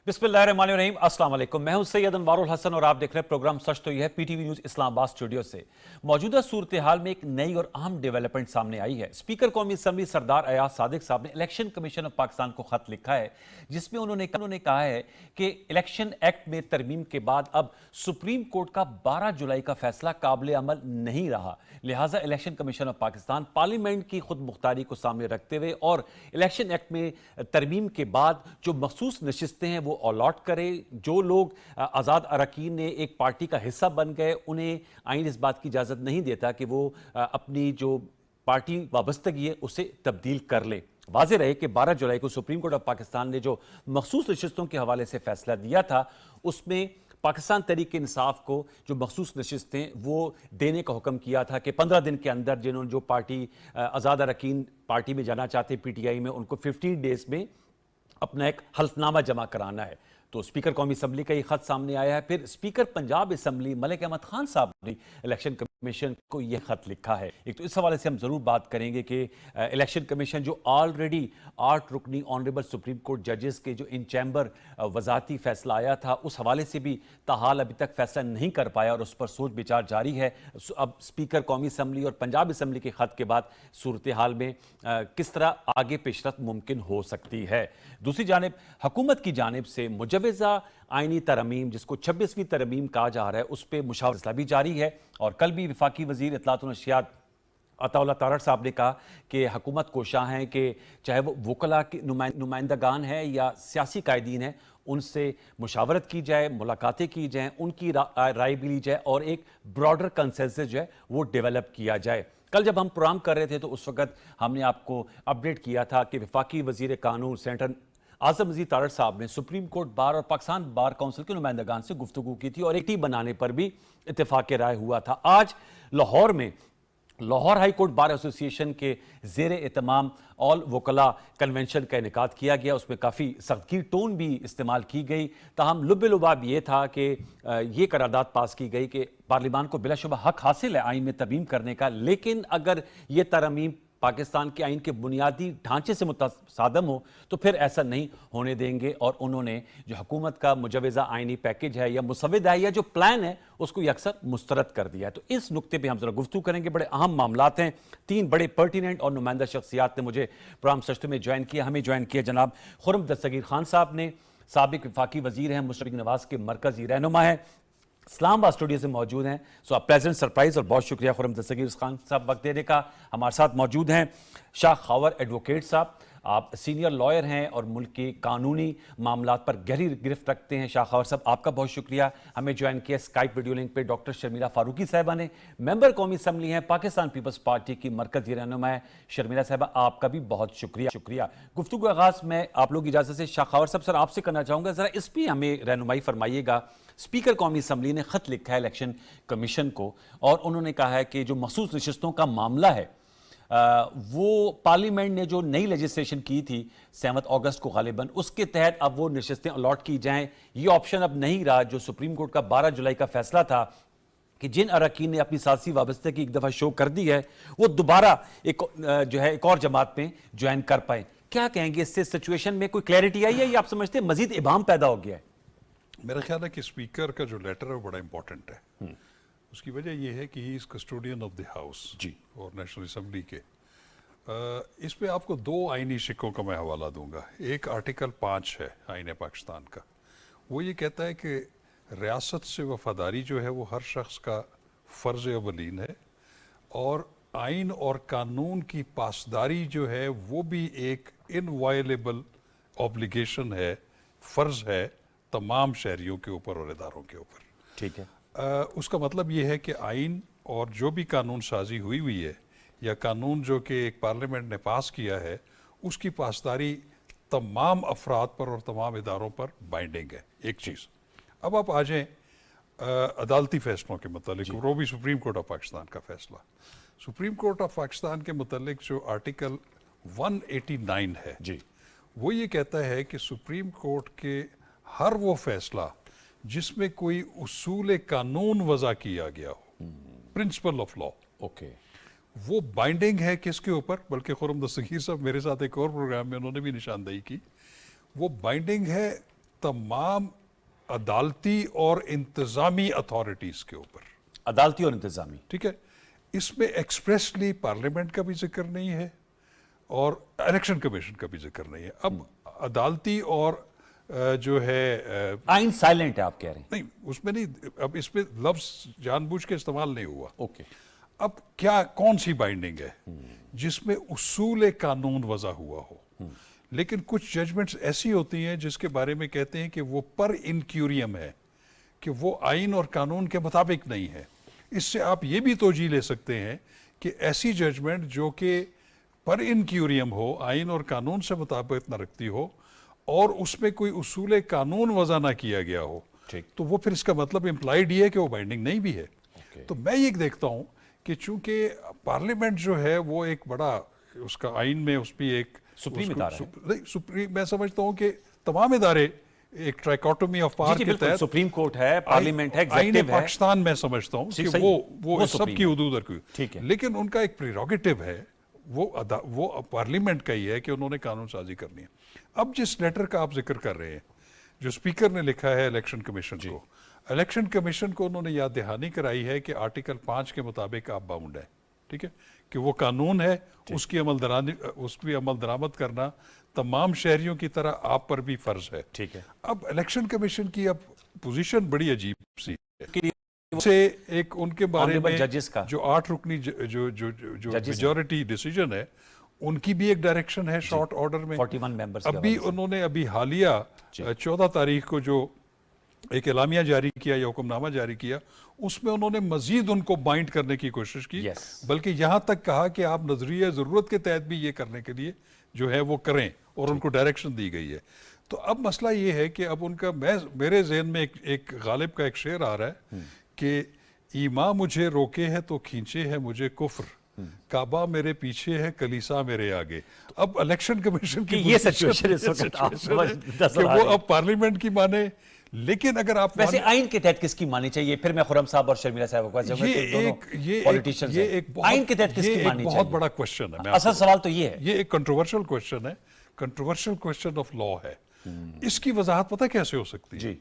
बिस्मिल्लाहिर्रहमानिर्रहीम, अस्सलाम वालेकुम। मैं हूं सैयद अनवारुल हसन और आप देख रहे हैं प्रोग्राम सच तो यह है पीटीवी न्यूज इस्लामाबाद स्टूडियो से। मौजूदा सूरत हाल में एक नई और अहम डेवलपमेंट सामने आई है। स्पीकर कौमी असम्बली सरदार अयाज सादिक साहब ने इलेक्शन कमीशन ऑफ पाकिस्तान को खत लिखा है, जिसमें उन्होंने कहा है कि इलेक्शन एक्ट में तरमीम के बाद अब सुप्रीम कोर्ट का 12 जुलाई का फैसला काबिल अमल नहीं रहा, लिहाजा election commission of Pakistan parliament की खुद मुख्तारी को सामने रखते हुए और इलेक्शन एक्ट में तरमीम के बाद जो मखसूस नशिस्तें हैं वो अलॉट करे। जो लोग आज़ाद अरकान ने एक पार्टी का हिस्सा बन गए, उन्हें आइन इस बात की इजाज़त नहीं देता कि वो अपनी जो पार्टी वाबस्तगी है उसे तब्दील कर ले। वाज़ेह रहे कि 12 जुलाई को सुप्रीम कोर्ट ऑफ पाकिस्तान ने जो मखसूस नशिस्तों के हवाले से फैसला दिया था, उसमें पाकिस्तान तहरीक इंसाफ को जो मखसूस नशिस्तें वो देने का हुक्म किया था कि 15 दिन के अंदर जिन्होंने जो पार्टी आज़ाद अरकान पार्टी में जाना चाहते पीटीआई में, उनको 15 डेज में अपना एक हल्फनामा जमा कराना है। तो स्पीकर कौमी असम्बली का ये खत सामने आया है। फिर स्पीकर पंजाब असम्बली मलिक अहमद खान साहब ने इलेक्शन कमीशन को यह खत लिखा है। एक तो इस हवाले से हम जरूर बात करेंगे कि इलेक्शन कमीशन जो ऑलरेडी 8 रुकनी ऑनरेबल सुप्रीम कोर्ट जजेस के जो इन चैम्बर वजाती फैसला आया था, उस हवाले से भी ताहाल अभी तक फैसला नहीं कर पाया और उस पर सोच विचार जारी है। अब स्पीकर कौमी असम्बली और पंजाब असम्बली के खत के बाद सूरत हाल में किस तरह आगे पेशरफ्त मुमकिन हो सकती है। दूसरी जानिब हुकूमत की जानिब से मुजवज़ा आइनी तरमीम, जिसको 26वीं तरमीम कहा जा रहा है, उस पर मुशावरा भी जारी है। और कल भी वफाकी वज़ीर इत्तलात व नशरियात अताउल्लाह तारड़ साहब ने कहा कि हुकूमत कोशां है कि चाहे वो वकला के नुमाइंदगान है या सियासी कायदीन है, उनसे मुशावरत की जाए, मुलाकातें की जाएँ, उनकी राय भी ली जाए और एक ब्रॉडर कंसेंसस जो है वो डेवलप किया जाए। कल जब हम प्रोग्राम कर रहे थे तो उस वक्त हमने आपको अपडेट किया था कि वफाकी वज़ीर कानून सेनेटर आज़म अज़ीज़ तारड़ साहब ने सुप्रीम कोर्ट बार और पाकिस्तान बार काउंसिल के नुमाइंदगान से गुफ्तगू की थी और एक टीम बनाने पर भी इत्तेफाक राय हुआ था। आज लाहौर में Lahore high court bar association के ज़ेर एहतमाम ऑल वकला कन्वेंशन का इनेकाद किया गया। उसमें काफ़ी सख्ती टोन भी इस्तेमाल की गई। ताहम लुब-ए-लुबाब ये था कि ये करारदाद पास की गई कि पार्लियामान को बिलाशुबा हक हासिल है आइन में तरमीम करने का, लेकिन अगर ये तरमीम पाकिस्तान के आइन के बुनियादी ढांचे से मुतसादम हो तो फिर ऐसा नहीं होने देंगे। और उन्होंने जो हुकूमत का मुजवज़ा आइनी पैकेज है या मुसविदा है या जो प्लान है उसको अक्सर मुस्तरद कर दिया है। तो इस नुक्ते पे हम जरा गुफ्तगू करेंगे। बड़े अहम मामलात हैं। 3 बड़े पर्टिनेंट और नुमाइंदा शख्सियात ने मुझे प्रोग्राम सच में ज्वाइन किया। हमें ज्वाइन किया जनाब खुर्रम दस्तगीर खान साहब ने, साबिक वफाकी वज़ीर हैं, मुशर्रफ नवाज के मरकज़ी रहनुमा है, इस्लामाबाद स्टूडियो से मौजूद हैं। सो आप प्लेजेंट सरप्राइज और बहुत शुक्रिया खुर्रम दस्तगीर खान साहब वक्त देने का। हमारे साथ मौजूद हैं शाह खावर एडवोकेट साहब, आप सीनियर लॉयर हैं और मुल्क के कानूनी मामलात पर गहरी गिरफ्त रखते हैं। शाह खावर साहब आपका बहुत शुक्रिया। हमें ज्वाइन किया स्काइप वीडियो लिंक पे डॉक्टर शर्मिला फारूकी साहिबा ने, मेंबर कौमी असम्बली हैं, पाकिस्तान पीपल्स पार्टी की मरकज़ी रहनुमा है। शर्मिला साहिबा आपका भी बहुत शुक्रिया। गुफ्तगू आगाज़ मैं आप लोग की इजाज़त से शाह खावर साहब सर आपसे करना चाहूँगा, ज़रा इस पर हमें रहनुमाई फरमाइएगा। स्पीकर कौमी असम्बली ने खत लिखा है इलेक्शन कमीशन को और उन्होंने कहा है कि जो मखसूस नशिस्तों का मामला है वो पार्लियामेंट ने जो नई लेजिस्लेशन की थी 7 अगस्त को गालिबन, उसके तहत अब वो नशिस्तें अलॉट की जाएं। ये ऑप्शन अब नहीं रहा जो सुप्रीम कोर्ट का 12 जुलाई का फैसला था कि जिन अरकान ने अपनी सियासी वाबस्तगी एक दफ़ा शो कर दी है वो दोबारा एक और जमात में ज्वाइन कर पाए। क्या कहेंगे, इससे सिचुएशन में कोई क्लैरिटी आई है या आप समझते हैं मजीद इबाम पैदा हो गया है? मेरा ख्याल है कि स्पीकर का जो लेटर है वो बड़ा इंपॉर्टेंट है। उसकी वजह यह है कि he is custodian of the house जी और नेशनल असम्बली के। इस पे आपको 2 आइनी शिक्कों का मैं हवाला दूंगा। एक आर्टिकल 5 है आइन पाकिस्तान का, वो ये कहता है कि रियासत से वफादारी जो है वो हर शख्स का फ़र्ज़ अवलीन है और आइन और कानून की पासदारी जो है वो भी एक इनवायलेबल ऑब्लिगेशन है, फ़र्ज़ है तमाम शहरियों के ऊपर और इदारों के ऊपर। ठीक है। उसका मतलब ये है कि आइन और जो भी कानून साजी हुई है या कानून जो कि एक पार्लियामेंट ने पास किया है उसकी पासदारी तमाम अफराद पर और तमाम इदारों पर बाइंडिंग है। एक चीज़। अब आप आ जाएँ अदालती फ़ैसलों के मतलब, वो भी सुप्रीम कोर्ट ऑफ पाकिस्तान का फ़ैसला। सुप्रीम कोर्ट ऑफ पाकिस्तान के मतलब जो आर्टिकल 189 है जी, वो ये कहता है कि सुप्रीम कोर्ट के हर वो फैसला जिसमें कोई उसूल कानून वज़ा किया गया हो, प्रिंसिपल ऑफ लॉ, ओके, वो बाइंडिंग है किसके ऊपर? बल्कि खुर्रम दस्तगीर साहब मेरे साथ एक और प्रोग्राम में उन्होंने भी निशानदेही की, वो बाइंडिंग है तमाम अदालती और इंतज़ामी अथॉरिटीज़ के ऊपर, अदालती और इंतजामी। ठीक है। इसमें एक्सप्रेसली पार्लियामेंट का भी जिक्र नहीं है और इलेक्शन कमीशन का भी जिक्र नहीं है। अब अदालती और जो है आइन साइलेंट है आप कह रहे हैं? नहीं, उसमें नहीं, अब इसमें लफ्ज जानबूझ के इस्तेमाल नहीं हुआ। ओके। अब क्या, कौन सी बाइंडिंग है जिसमें उसूल कानून वज़ा हुआ हो? लेकिन कुछ जजमेंट्स ऐसी होती हैं जिसके बारे में कहते हैं कि वो पर इनक्यूरियम है, कि वो आइन और कानून के मुताबिक नहीं है। इससे आप ये भी तोजी ले सकते हैं कि ऐसी जजमेंट जो कि पर इनक्यूरियम हो, आइन और कानून से मुताबिक न रखती हो और उसमें कोई उसूल कानून वज़ा ना किया गया हो, ठीक। तो वो फिर इसका मतलब इम्प्लाइड ये है कि वो बाइंडिंग नहीं भी है। ओके। तो मैं ये देखता हूँ कि चूंकि पार्लियामेंट जो है वो एक बड़ा, उसका आइन में उस भी एक सुप्रीम इदारा है। नहीं, सुप्रीम, मैं समझता हूँ कि तमाम इदारे एक ट्राइकोटोमी ऑफ पावर के तहत, सुप्रीम कोर्ट है, पार्लियामेंट है, आइन एग्जीक्यूटिव है। पाकिस्तान में समझता हूँ कि सही, वो सुप्रीम सबकी है। हुदूद रखी, ठीक है। लेकिन उनका एक प्रीरोगेटिव है, वो पार्लियामेंट का ही है कि उन्होंने कानून साजी करनी है। अब जिस लेटर का आप जिक्र कर रहे हैं, जो स्पीकर ने लिखा है इलेक्शन कमीशन को, इलेक्शन कमीशन को उन्होंने याद दहानी कराई है कि आर्टिकल 5 के मुताबिक आप बाउंड है, ठीक है, कि वो कानून है, उसकी अमल दरामद करना तमाम शहरियों की तरह आप पर भी फर्ज है। ठीक है। अब इलेक्शन कमीशन की अब पोजीशन बड़ी अजीब सी है। कि से एक उनके बारे Honorable में judges का। जो 8 रुकनी जो Judges मेजॉरिटी डिसीजन है, उनकी भी एक डायरेक्शन है शॉर्ट ऑर्डर में। 41 मेंबर्स के अभी हवाले से। उन्होंने अभी हालिया 14 तारीख को जो एक एलामिया जारी किया या हुक्मनामा जारी किया, उसमें उन्होंने मजीद उनको बाइंड करने की कोशिश की, Yes. बल्कि यहाँ तक कहा कि आप नजरिया ज़रूरत के तहत भी ये करने के लिए जो है वो करें, और उनको डायरेक्शन दी गई है। तो अब मसला ये है कि अब उनका, मेरे जहन में एक गालिब का एक शेर आ रहा है कि ईमा मुझे रोके है तो खींचे है मुझे कुफ्र, काबा मेरे पीछे है कलीसा मेरे आगे। अब इलेक्शन कमीशन की ये सिचुएशन इस वक्त आप समझ कि वो अब पार्लियामेंट की माने, लेकिन अगर आप वैसे आइन के तहत किसकी माननी चाहिए? फिर मैं खुरम साहब और शर्मिला साहब को आइन के तहत किसकी माननी चाहिए? बहुत बड़ा क्वेश्चन है। असल सवाल तो ये है, ये एक कंट्रोवर्शियल क्वेश्चन है, कंट्रोवर्शियल क्वेश्चन ऑफ लॉ है। इसकी वजाहत पता कैसे हो सकती है? जी।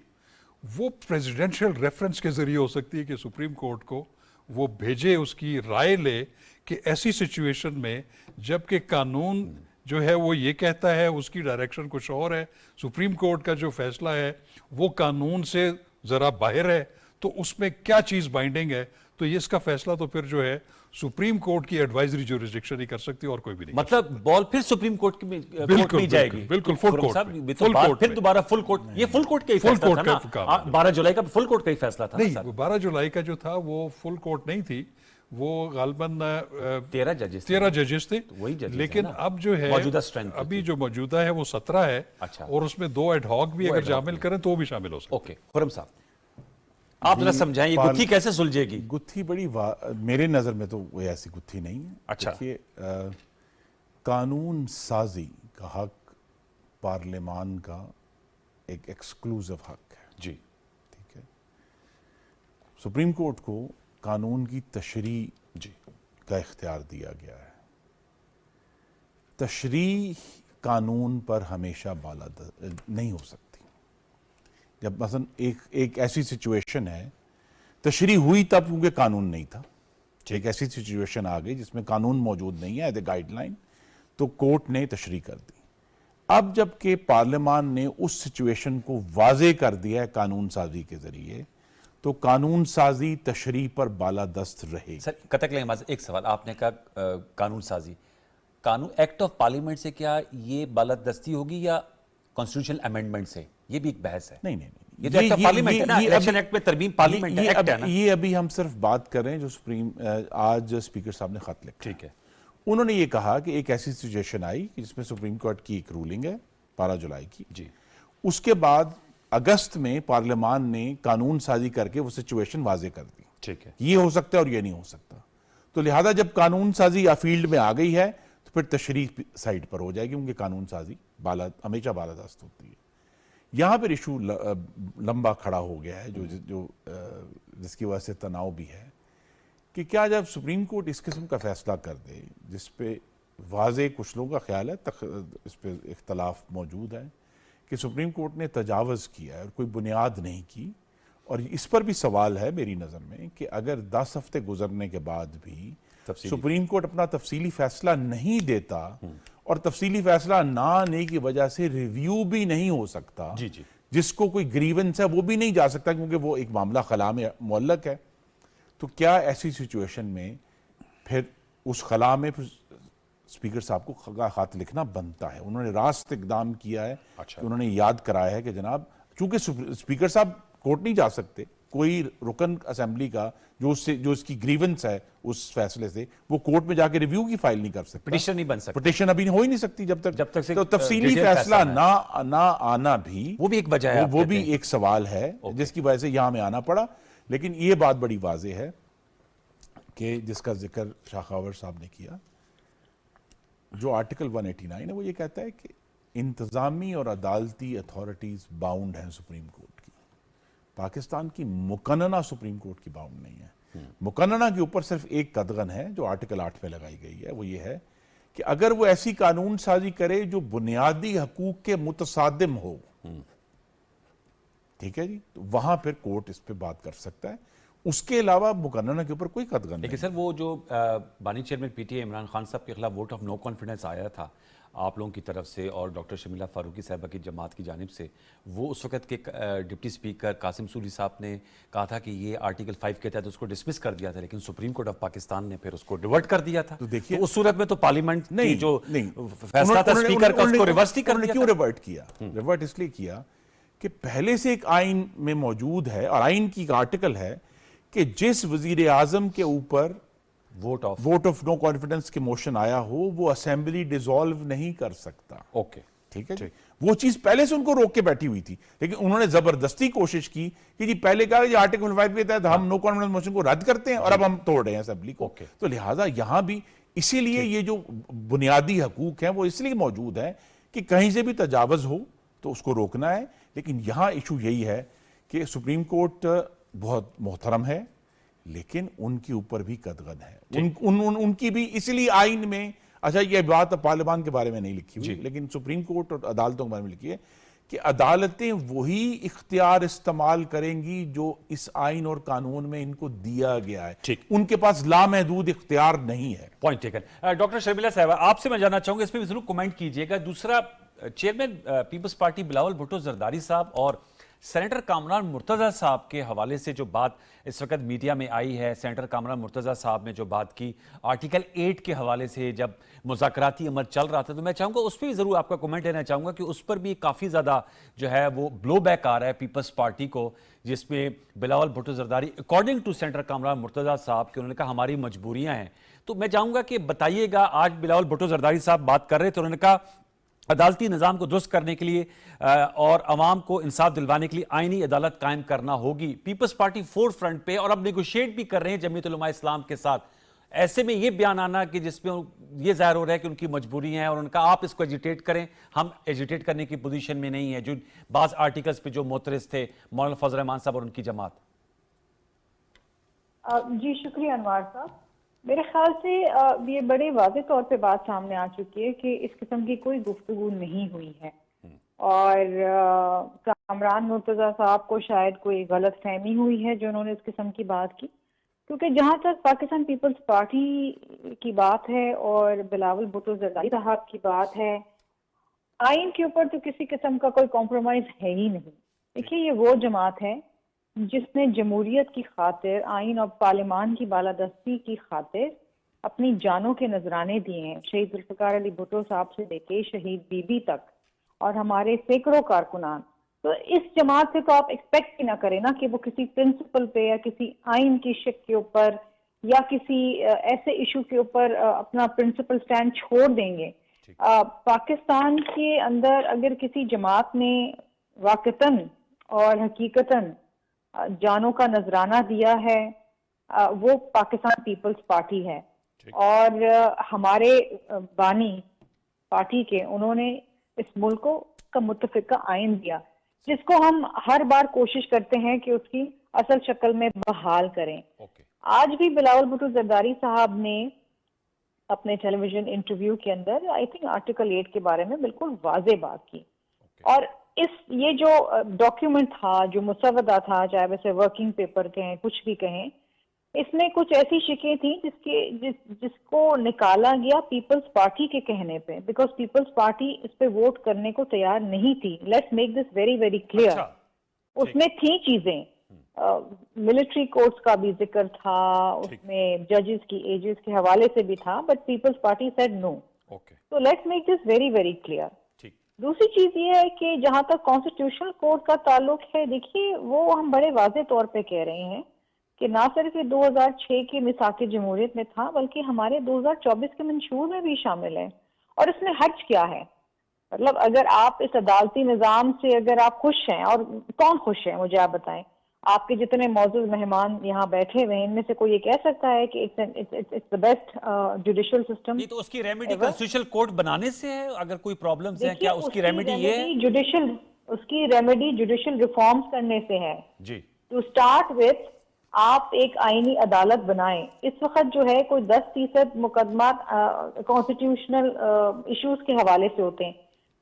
वो प्रेसिडेंशियल रेफरेंस के जरिए हो सकती है कि सुप्रीम कोर्ट को वो भेजे, उसकी राय ले कि ऐसी सिचुएशन में जबकि कानून जो है वो ये कहता है, उसकी डायरेक्शन कुछ और है, सुप्रीम कोर्ट का जो फैसला है वो कानून से जरा बाहर है, तो उसमें क्या चीज बाइंडिंग है? तो ये इसका फैसला तो फिर जो है सुप्रीम कोर्ट की एडवाइजरी जुरिसडिक्शन ही कर सकती है, और कोई भी नहीं। मतलब बॉल फिर सुप्रीम कोर्ट की कोर्ट में जाएगी। बिल्कुल फुल कोर्ट साहब, तो बात फिर दोबारा फुल कोर्ट, ये फुल कोर्ट का ही फैसला था ना? 12 जुलाई का फुल कोर्ट का ही फैसला था। नहीं, 12 जुलाई का जो था वो फुल कोर्ट नहीं थी, वो गालबन 13 जजेस थे, वही जजेस लेकिन है ना? अब जो है मौजूदा स्ट्रेंथ अभी जो मौजूदा है वो 17 है। अच्छा। और उसमें 2 एडहॉक भी अगर शामिल करें तो वो भी शामिल हो सकते। ओके, खुरम साहब आप जरा समझाएं ये गुत्थी कैसे सुलझेगी? गुत्थी बड़ी मेरे नज़र में तो वो ऐसी गुत्थी नहीं है। अच्छा। देखिए, कानून साजी का हक पार्लियामान का एक एक्सक्लूसिव हक है। जी। ठीक है, सुप्रीम कोर्ट को कानून की तशरीह जी का इख्तियार दिया गया है। तशरीह कानून पर हमेशा नहीं हो सकती। जब मसलन एक ऐसी सिचुएशन है, तशरीह हुई तब क्योंकि कानून नहीं था, एक ऐसी सिचुएशन आ गई जिसमें कानून मौजूद नहीं है एज ए गाइडलाइन, तो कोर्ट ने तशरीह कर दी। अब जबकि पार्लियामान ने उस सिचुएशन को वाजे कर दिया है कानून साजी के जरिए, तो कानून साजी तशरीह पर बालादस्त रहेगी। सर कतक लेंगे, एक सवाल आपने कहा कानून साजी, कानून एक्ट ऑफ पार्लियामेंट से क्या ये बालादस्ती होगी या कॉन्स्टिट्यूशनल अमेंडमेंट से? ये भी एक बहस है। नहीं, ये तो एक्ट ऑफ पार्लियामेंट है ना, इलेक्शन एक्ट में तरमीम पार्लियामेंट है, एक्ट है ना? ये अभी हम सिर्फ बात कर रहे हैं जो आज स्पीकर साहब ने खत लिखा। ठीक है। उन्होंने ये कहा कि एक ऐसी सिचुएशन आई जिसमें सुप्रीम कोर्ट की एक रूलिंग है 12 जुलाई की जी, उसके बाद अगस्त में पार्लियामान ने कानून साजी करके वो सिचुएशन वाजे कर दी। ठीक है। ये हो सकता है और ये नहीं हो सकता, तो लिहाजा जब कानून साजी या फील्ड में आ गई है तो फिर तशरीह साइड पर हो जाएगी, क्योंकि कानून साजी हमेशा बालादस्त होती है। यहाँ पर इशू लंबा खड़ा हो गया है, जिसकी वजह से तनाव भी है कि क्या जब सुप्रीम कोर्ट इस किस्म का फैसला कर दे जिस पे वाजे कुछ लोगों का ख्याल है इस पे इख्तलाफ मौजूद है کہ سپریم کورٹ نے تجاوز کیا ہے اور کوئی بنیاد نہیں کی. اور اس پر بھی سوال ہے میری نظر میں کہ اگر 10 ہفتے گزرنے کے بعد بھی سپریم کورٹ اپنا تفصیلی فیصلہ نہیں دیتا اور تفصیلی فیصلہ نہ آنے کی وجہ سے ریویو بھی نہیں ہو سکتا, جس کو کوئی گریونس ہے وہ بھی نہیں جا سکتا کیونکہ وہ ایک معاملہ خلا میں معلق ہے, تو کیا ایسی سچویشن میں پھر اس خلا میں اسپیکر صاحب کو خط لکھنا بنتا ہے. انہوں نے راست اقدام کیا ہے کہ انہوں نے یاد کرایا ہے کہ جناب چونکہ اسپیکر صاحب کورٹ نہیں جا سکتے, کوئی رکن اسمبلی کا جو اس کی گریونس ہے اس فیصلے سے وہ کورٹ میں جا کے ریویو کی فائل نہیں کر سکتا, پٹیشن نہیں بن سکتا, پٹیشن ابھی ہو ہی نہیں سکتی جب تک سے تو تفصیلی فیصلہ نہ آنا بھی وہ بھی ایک وجہ ہے, وہ بھی ایک سوال ہے جس کی وجہ سے یہاں میں آنا پڑا. لیکن یہ بات بڑی واضح ہے کہ جس کا ذکر شاخاور صاحب نے کیا, جو آرٹیکل 189 ہے وہ یہ کہتا ہے کہ انتظامی اور عدالتی اتھارٹیز باؤنڈ ہیں سپریم کورٹ کی. پاکستان کی مقننہ سپریم کورٹ کی باؤنڈ نہیں ہے. مقننہ کے اوپر صرف ایک قدغن ہے جو آرٹیکل 8 پہ لگائی گئی ہے, وہ یہ ہے کہ اگر وہ ایسی قانون سازی کرے جو بنیادی حقوق کے متصادم ہو, ٹھیک ہے جی, تو وہاں پھر کورٹ اس پہ بات کر سکتا ہے. اس کے علاوہ مقننہ کے اوپر کوئی قدغن نہیں. لیکن سر وہ جو بانی chairman P T I Imran Khan صاحب کے خلاف ووٹ آف نو کانفیڈنس آیا تھا آپ لوگوں کی طرف سے اور ڈاکٹر شمیلہ فاروقی صاحبہ کی جماعت کی جانب سے, وہ اس وقت کے ڈپٹی اسپیکر قاسم سوری صاحب نے کہا تھا کہ یہ آرٹیکل 5 کے تحت اس کو ڈسمس کر دیا تھا, لیکن سپریم کورٹ آف پاکستان نے پھر اس کو ریورٹ کر دیا تھا. تو اس صورت میں تو پارلیمنٹ کی جو فیصلہ تھا اسپیکر کا اس کو ریورس نہیں کر دیا. کیوں ریورٹ کیا؟ ریورٹ اس لیے کیا کہ پہلے سے ایک آئین میں موجود ہے اور آئین کی ایک آرٹیکل ہے کہ جس وزیر اعظم کے اوپر ووٹ آف نو کانفیڈنس کے موشن آیا ہو وہ اسمبلی ڈیزالو نہیں کر سکتا. اوکے, ٹھیک ہے, وہ چیز پہلے سے ان کو روک کے بیٹھی ہوئی تھی, لیکن انہوں نے زبردستی کوشش کی کہ جی پہلے کہا کہ آرٹیکل 5 کے تحت ہم نو کانفیڈنس موشن کو رد کرتے ہیں اور اب ہم توڑ رہے ہیں اسمبلی کو. تو لہٰذا یہاں بھی اسی لیے یہ جو بنیادی حقوق ہیں وہ اس لیے موجود ہیں کہ کہیں سے بھی تجاوز ہو تو اس کو روکنا ہے. لیکن یہاں ایشو یہی ہے کہ سپریم کورٹ بہت محترم ہے لیکن ان کے اوپر بھی قدغن ہے. ان کی بھی اس لیے آئین میں, اچھا یہ بات پارلیمان کے بارے میں نہیں لکھی ہوئی لیکن سپریم کورٹ اور عدالتوں کے بارے میں لکھی ہے کہ عدالتیں وہی اختیار استعمال کریں گی جو اس آئین اور قانون میں ان کو دیا گیا ہے. ان کے پاس لامحدود اختیار نہیں ہے. Point taken. ڈاکٹر شمیلہ صاحبہ آپ سے میں جاننا چاہوں گا, اس پہ بھی ضرور کمنٹ کیجئے گا. دوسرا, چیئرمین پیپلز پارٹی بلاول بھٹو زرداری صاحب اور سینیٹر کامران مرتضیٰ صاحب کے حوالے سے جو بات اس وقت میڈیا میں آئی ہے, سینیٹر کامران مرتضیٰ صاحب نے جو بات کی آرٹیکل 8 کے حوالے سے جب مذاکراتی عمل چل رہا تھا, تو میں چاہوں گا اس پہ بھی ضرور آپ کا کمنٹ لینا چاہوں گا کہ اس پر بھی کافی زیادہ جو ہے وہ بلو بیک آ رہا ہے پیپلز پارٹی کو, جس میں Bilawal Bhutto Zardari according to senator Kamran Murtaza sahab کہ انہوں نے کہا ہماری مجبوریاں ہیں. تو میں چاہوں گا کہ بتائیے گا, آج بلاول بھٹو زرداری صاحب بات کر رہے تھے, انہوں نے کہا عدالتی نظام کو درست کرنے کے لیے اور عوام کو انصاف دلوانے کے لیے آئینی عدالت قائم کرنا ہوگی. پیپلز پارٹی فور فرنٹ پہ اور اب نیگوشیٹ بھی کر رہے ہیں جمعیت علماء اسلام کے ساتھ. ایسے میں یہ بیان آنا کہ جس میں یہ ظاہر ہو رہا ہے کہ ان کی مجبوری ہے اور ان کا آپ اس کو ایجیٹیٹ کریں, ہم ایجیٹیٹ کرنے کی پوزیشن میں نہیں ہے, جو بعض آرٹیکلز پہ جو معترض تھے مولانا فضل الرحمان صاحب اور ان کی جماعت. جی شکریہ انوار صاحب. میرے خیال سے یہ بڑے واضح طور پہ بات سامنے آ چکی ہے کہ اس قسم کی کوئی گفتگو نہیں ہوئی ہے اور کامران مرتضیٰ صاحب کو شاید کوئی غلط فہمی ہوئی ہے جو انہوں نے اس قسم کی بات کی, کیونکہ جہاں تک پاکستان پیپلز پارٹی کی بات ہے اور بلاول بھٹو زرداری صاحب کی بات ہے, آئین کے اوپر تو کسی قسم کا کوئی کمپرومائز ہے ہی نہیں. دیکھیے یہ وہ جماعت ہے جس نے جمہوریت کی خاطر, آئین اور پارلیمان کی بالادستی کی خاطر اپنی جانوں کے نذرانے دیے ہیں. شہید ذوالفقار علی بھٹو صاحب سے لے کے شہید بی بی تک اور ہمارے سینکڑوں کارکنان. تو اس جماعت سے تو آپ ایکسپیکٹ ہی نہ کریں نا کہ وہ کسی پرنسپل پہ یا کسی آئین کی شک کے اوپر یا کسی ایسے ایشو کے اوپر اپنا پرنسپل سٹینڈ چھوڑ دیں گے. پاکستان کے اندر اگر کسی جماعت نے واقعتاً اور حقیقتاً جانوں کا نذرانہ دیا ہے وہ پاکستان پیپلز پارٹی ہے. اور ہمارے بانی پارٹی کے انہوں نے اس ملک کو کا متفقہ آئین دیا جس کو ہم ہر بار کوشش کرتے ہیں کہ اس کی اصل شکل میں بحال کریں. آج بھی بلاول بھٹو زرداری صاحب نے اپنے ٹیلی ویژن انٹرویو کے اندر آئی تھنک آرٹیکل 8 کے بارے میں بالکل واضح بات کی اور یہ جو ڈاکیومنٹ تھا، جو مسودہ تھا، چاہے ویسے ورکنگ پیپر کہیں کچھ بھی کہیں، اس میں کچھ ایسی شکیں تھیں جس کو نکالا گیا پیپلز پارٹی کے کہنے پہ، بیکاز پیپلز پارٹی اس پہ ووٹ کرنے کو تیار نہیں تھی. Let's make this very very clear. اس میں تھیں چیزیں، ملٹری کورٹس کا بھی ذکر تھا، اس میں ججز کی ایجز کے حوالے سے بھی تھا، but Peoples Party said no. تو let's make this very very clear. دوسری چیز یہ ہے کہ جہاں تک کانسٹیٹیوشنل کورٹ کا تعلق ہے، دیکھیے وہ ہم بڑے واضح طور پہ کہہ رہے ہیں کہ نہ صرف یہ 2006 کے میثاق جمہوریت میں تھا، بلکہ ہمارے 2024 کے منشور میں بھی شامل ہے. اور اس میں حج کیا ہے؟ مطلب اگر آپ اس عدالتی نظام سے اگر آپ خوش ہیں، اور کون خوش ہے مجھے آپ بتائیں، آپ کے جتنے معزز مہمان یہاں بیٹھے ہوئے ہیں ان میں سے کوئی یہ کہہ سکتا ہے کہ it's the best judicial system? نہیں تو اس کی ریمیڈی کنسٹیٹیوشنل کورٹ بنانے سے ہے؟ اگر کوئی پرابلمز ہیں کیا اس کی ریمیڈی یہ ہے؟ اس کی ریمیڈی جوڈیشل ریفارمز کرنے سے ہے. جی ٹو سٹارٹ وتھ آپ ایک آئینی عدالت بنائیں. اس وقت جو ہے کوئی 10% مقدمات کانسٹیٹیوشنل ایشوز کے حوالے سے ہوتے ہیں،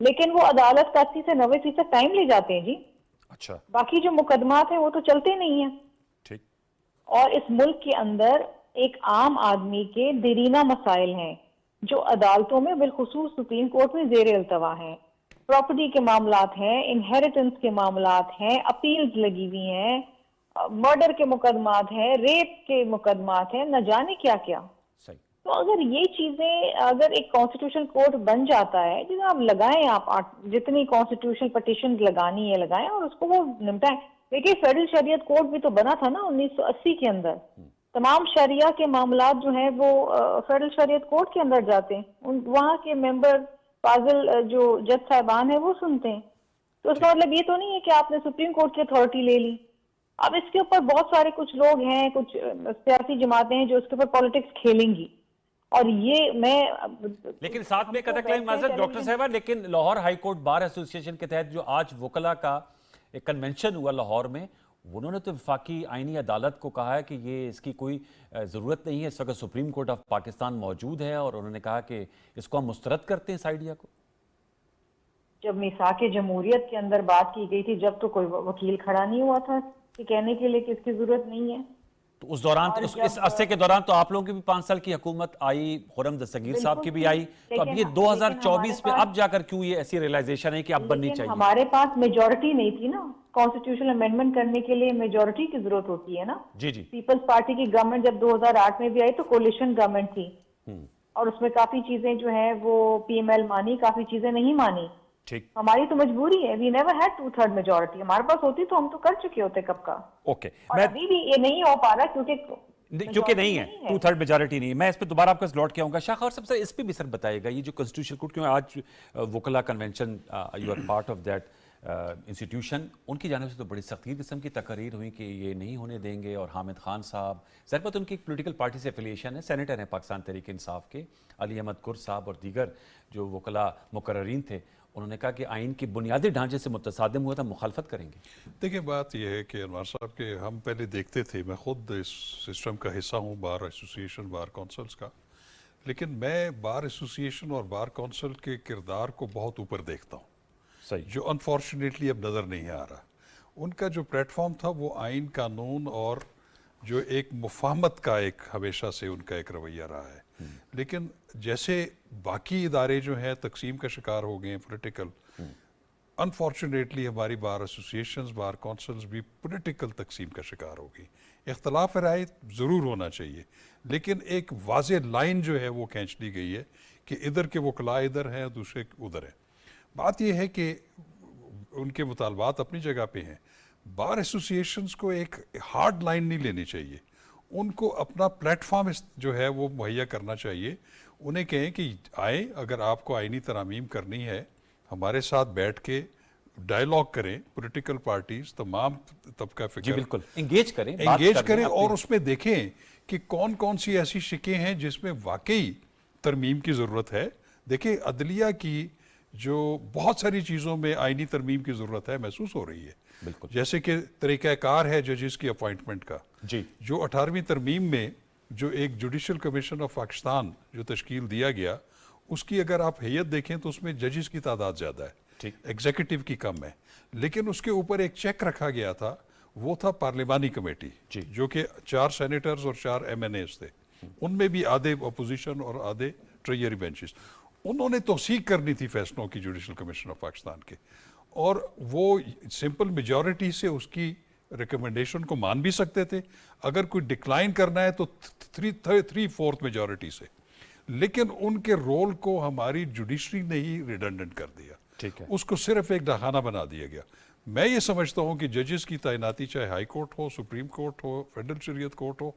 لیکن وہ عدالت کا 80 سے 90% ٹائم لے جاتے ہیں جی. اچھا، باقی جو مقدمات ہیں وہ تو چلتے نہیں ہیں. ٹھیک. اور اس ملک کے اندر ایک عام آدمی کے دیرینہ مسائل ہیں جو عدالتوں میں بالخصوص سپریم کورٹ میں زیر التوا ہیں. پراپرٹی کے معاملات ہیں، انہیریٹنس کے معاملات ہیں، اپیلز لگی ہوئی ہیں، مرڈر کے مقدمات ہیں، ریپ کے مقدمات ہیں، نہ جانے کیا کیا. صحیح. تو اگر یہ چیزیں اگر ایک کانسٹیٹیوشن کورٹ بن جاتا ہے، جناب لگائیں آپ جتنی کانسٹیٹیوشن پٹیشن لگانی ہے لگائیں اور اس کو وہ نمٹائیں. دیکھیے فیڈرل شریعت کورٹ بھی تو بنا تھا نا 1980 کے اندر. تمام شریعہ کے معاملات جو ہیں وہ فیڈرل شریعت کورٹ کے اندر جاتے ہیں، وہاں کے ممبر فاضل جو جج صاحبان ہیں وہ سنتے ہیں. تو اس کا مطلب یہ تو نہیں ہے کہ آپ نے سپریم کورٹ کی اتھارٹی لے لی. اب اس کے اوپر بہت سارے کچھ لوگ ہیں، کچھ سیاسی جماعتیں ہیں جو اس کے اوپر پالیٹکس کھیلیں گی. اور یہ میں لیکن ساتھ میں قطع کلام معذرت ڈاکٹر صاحبہ، لیکن لاہور ہائی کورٹ بار ایسوسی ایشن کے تحت جو آج وکلاء کا ایک کنونشن ہوا لاہور میں، انہوں نے تو وفاقی آئینی عدالت کو کہا ہے کہ یہ اس کی کوئی ضرورت نہیں ہے، اس وقت سپریم کورٹ آف پاکستان موجود ہے، اور انہوں نے کہا کہ اس کو ہم مسترد کرتے ہیں اس آئیڈیا کو. جب میثاق جمہوریت کے اندر بات کی گئی تھی، جب تو کوئی وکیل کھڑا نہیں ہوا تھا کہ کہنے کے لیے کہ اس کی ضرورت نہیں ہے. تو اس دوران اس عرصے کے دوران تو آپ لوگوں کی بھی 5 سال کی حکومت آئی، خرم دستگیر صاحب کی بھی آئی، تو اب یہ 2024 میں اب جا کر کیوں یہ ایسی ریلائزیشن ہے کہ اب بننی چاہیے؟ ہمارے پاس میجورٹی نہیں تھی نا. کانسٹیٹیوشنل امینڈمنٹ کرنے کے لیے میجورٹی کی ضرورت ہوتی ہے نا. جی جی. پیپلز پارٹی کی گورنمنٹ جب 2008 میں بھی آئی تو کولیشن گورنمنٹ تھی، اور اس میں کافی چیزیں جو ہیں وہ پی ایم ایل مانی، کافی چیزیں نہیں مانی. ٹھیک. ہماری تو مجبوری ہے. We never had 2/3 majority. ہمارے پاس ہوتی تو ہم تو کر چکے ہوتے کب کا. اوکے. اور ابھی بھی یہ نہیں ہو پا رہا کیونکہ نہیں ہے 2/3 میجارٹی نہیں ہے. میں اس پہ دوبارہ آپ کا لوٹ کے آؤں گا. شاہ خور صاحب اس پہ بھی سر بتائے گا، یہ جو کنسٹیٹیوشن کورٹ، کیوں آج وکلا convention you are part of that institution, ان کی جانب سے تو بڑی سختی قسم کی تقاریر ہوئی کہ یہ نہیں ہونے دیں گے. اور حامد خان صاحب ظاہر بات ان کی ایک پولیٹیکل پارٹی سے افیلیشن ہے، سینیٹر ہیں پاکستان تحریک انصاف کے، علی احمد کر صاحب اور دیگر جو وکلا مقررین تھے، انہوں نے کہا کہ آئین کی بنیادی ڈھانچے سے متصادم ہوا تھا، مخالفت کریں گے. دیکھیں بات یہ ہے کہ انوار صاحب کے ہم پہلے دیکھتے تھے، میں خود اس سسٹم کا حصہ ہوں، بار ایسوسی ایشن بار کونسلز کا، لیکن میں بار ایسوسی ایشن اور بار کونسل کے کردار کو بہت اوپر دیکھتا ہوں. صحیح. جو انفارچونیٹلی اب نظر نہیں آ رہا. ان کا جو پلیٹ فارم تھا وہ آئین، قانون اور جو ایک مفاہمت کا ایک ہمیشہ سے ان کا ایک رویہ رہا ہے. لیکن جیسے باقی ادارے جو ہیں تقسیم کا شکار ہو گئے ہیں پولیٹیکل، انفارچونیٹلی ہماری بار ایسوسی ایشنز، بار کونسلز بھی پولیٹیکل تقسیم کا شکار ہو گئی. اختلاف رائے ضرور ہونا چاہیے، لیکن ایک واضح لائن جو ہے وہ کھینچ لی گئی ہے کہ ادھر کے وکلاء ادھر ہیں، دوسرے ادھر ہیں. بات یہ ہے کہ ان کے مطالبات اپنی جگہ پہ ہیں. بار ایسوسی ایشنز کو ایک ہارڈ لائن نہیں لینی چاہیے، ان کو اپنا پلیٹ فارم جو ہے وہ مہیا کرنا چاہیے. انہیں کہیں کہ آئیں، اگر آپ کو آئینی ترامیم کرنی ہے ہمارے ساتھ بیٹھ کے ڈائیلاگ کریں، پولیٹیکل پارٹیز، تمام طبقہ فکر، جی بالکل انگیج کریں، اور اس میں دیکھیں کہ کون کون سی ایسی شکیں ہیں جس میں واقعی ترمیم کی ضرورت ہے. دیکھیں عدلیہ کی جو بہت ساری چیزوں میں آئینی ترمیم کی ضرورت ہے محسوس ہو رہی ہے. بالکل. جیسے کہ طریقہ کار ہے ججز کی اپوائنٹمنٹ کا، جی، جو 18ویں ترمیم میں جو ایک جوڈیشل کمیشن آف پاکستان جو تشکیل دیا گیا، اس کی اگر آپ حیت دیکھیں تو اس میں ججز کی تعداد زیادہ ہے. एग्जीक्यूटिव की कम है, लेकिन उसके ऊपर एक चेक रखा गया था, वो था पार्लिमानी कमेटी, जो कि 4 सेनेटर्स और 4 MNAs थे, उनमें भी आधे अपोजिशन और आधे ट्रेजरी बेंचेस। उन्होंने तौसीक करनी थी फैसलों की जुडिशल कमीशन ऑफ पाकिस्तान के, और वो सिंपल मेजॉरिटी से उसकी रिकमेंडेशन को मान भी सकते थे, अगर कोई डिक्लाइन करना है तो 3/4 मेजॉरिटी से, लेकिन उनके रोल को हमारी जुडिशरी ने ही रिडंडेंट कर दिया, ठीक है। उसको सिर्फ एक दखाना बना दिया गया। मैं ये समझता हूँ कि जजेस की तैनाती चाहे हाई कोर्ट हो, सुप्रीम कोर्ट हो, फेडरल शरीयत कोर्ट हो,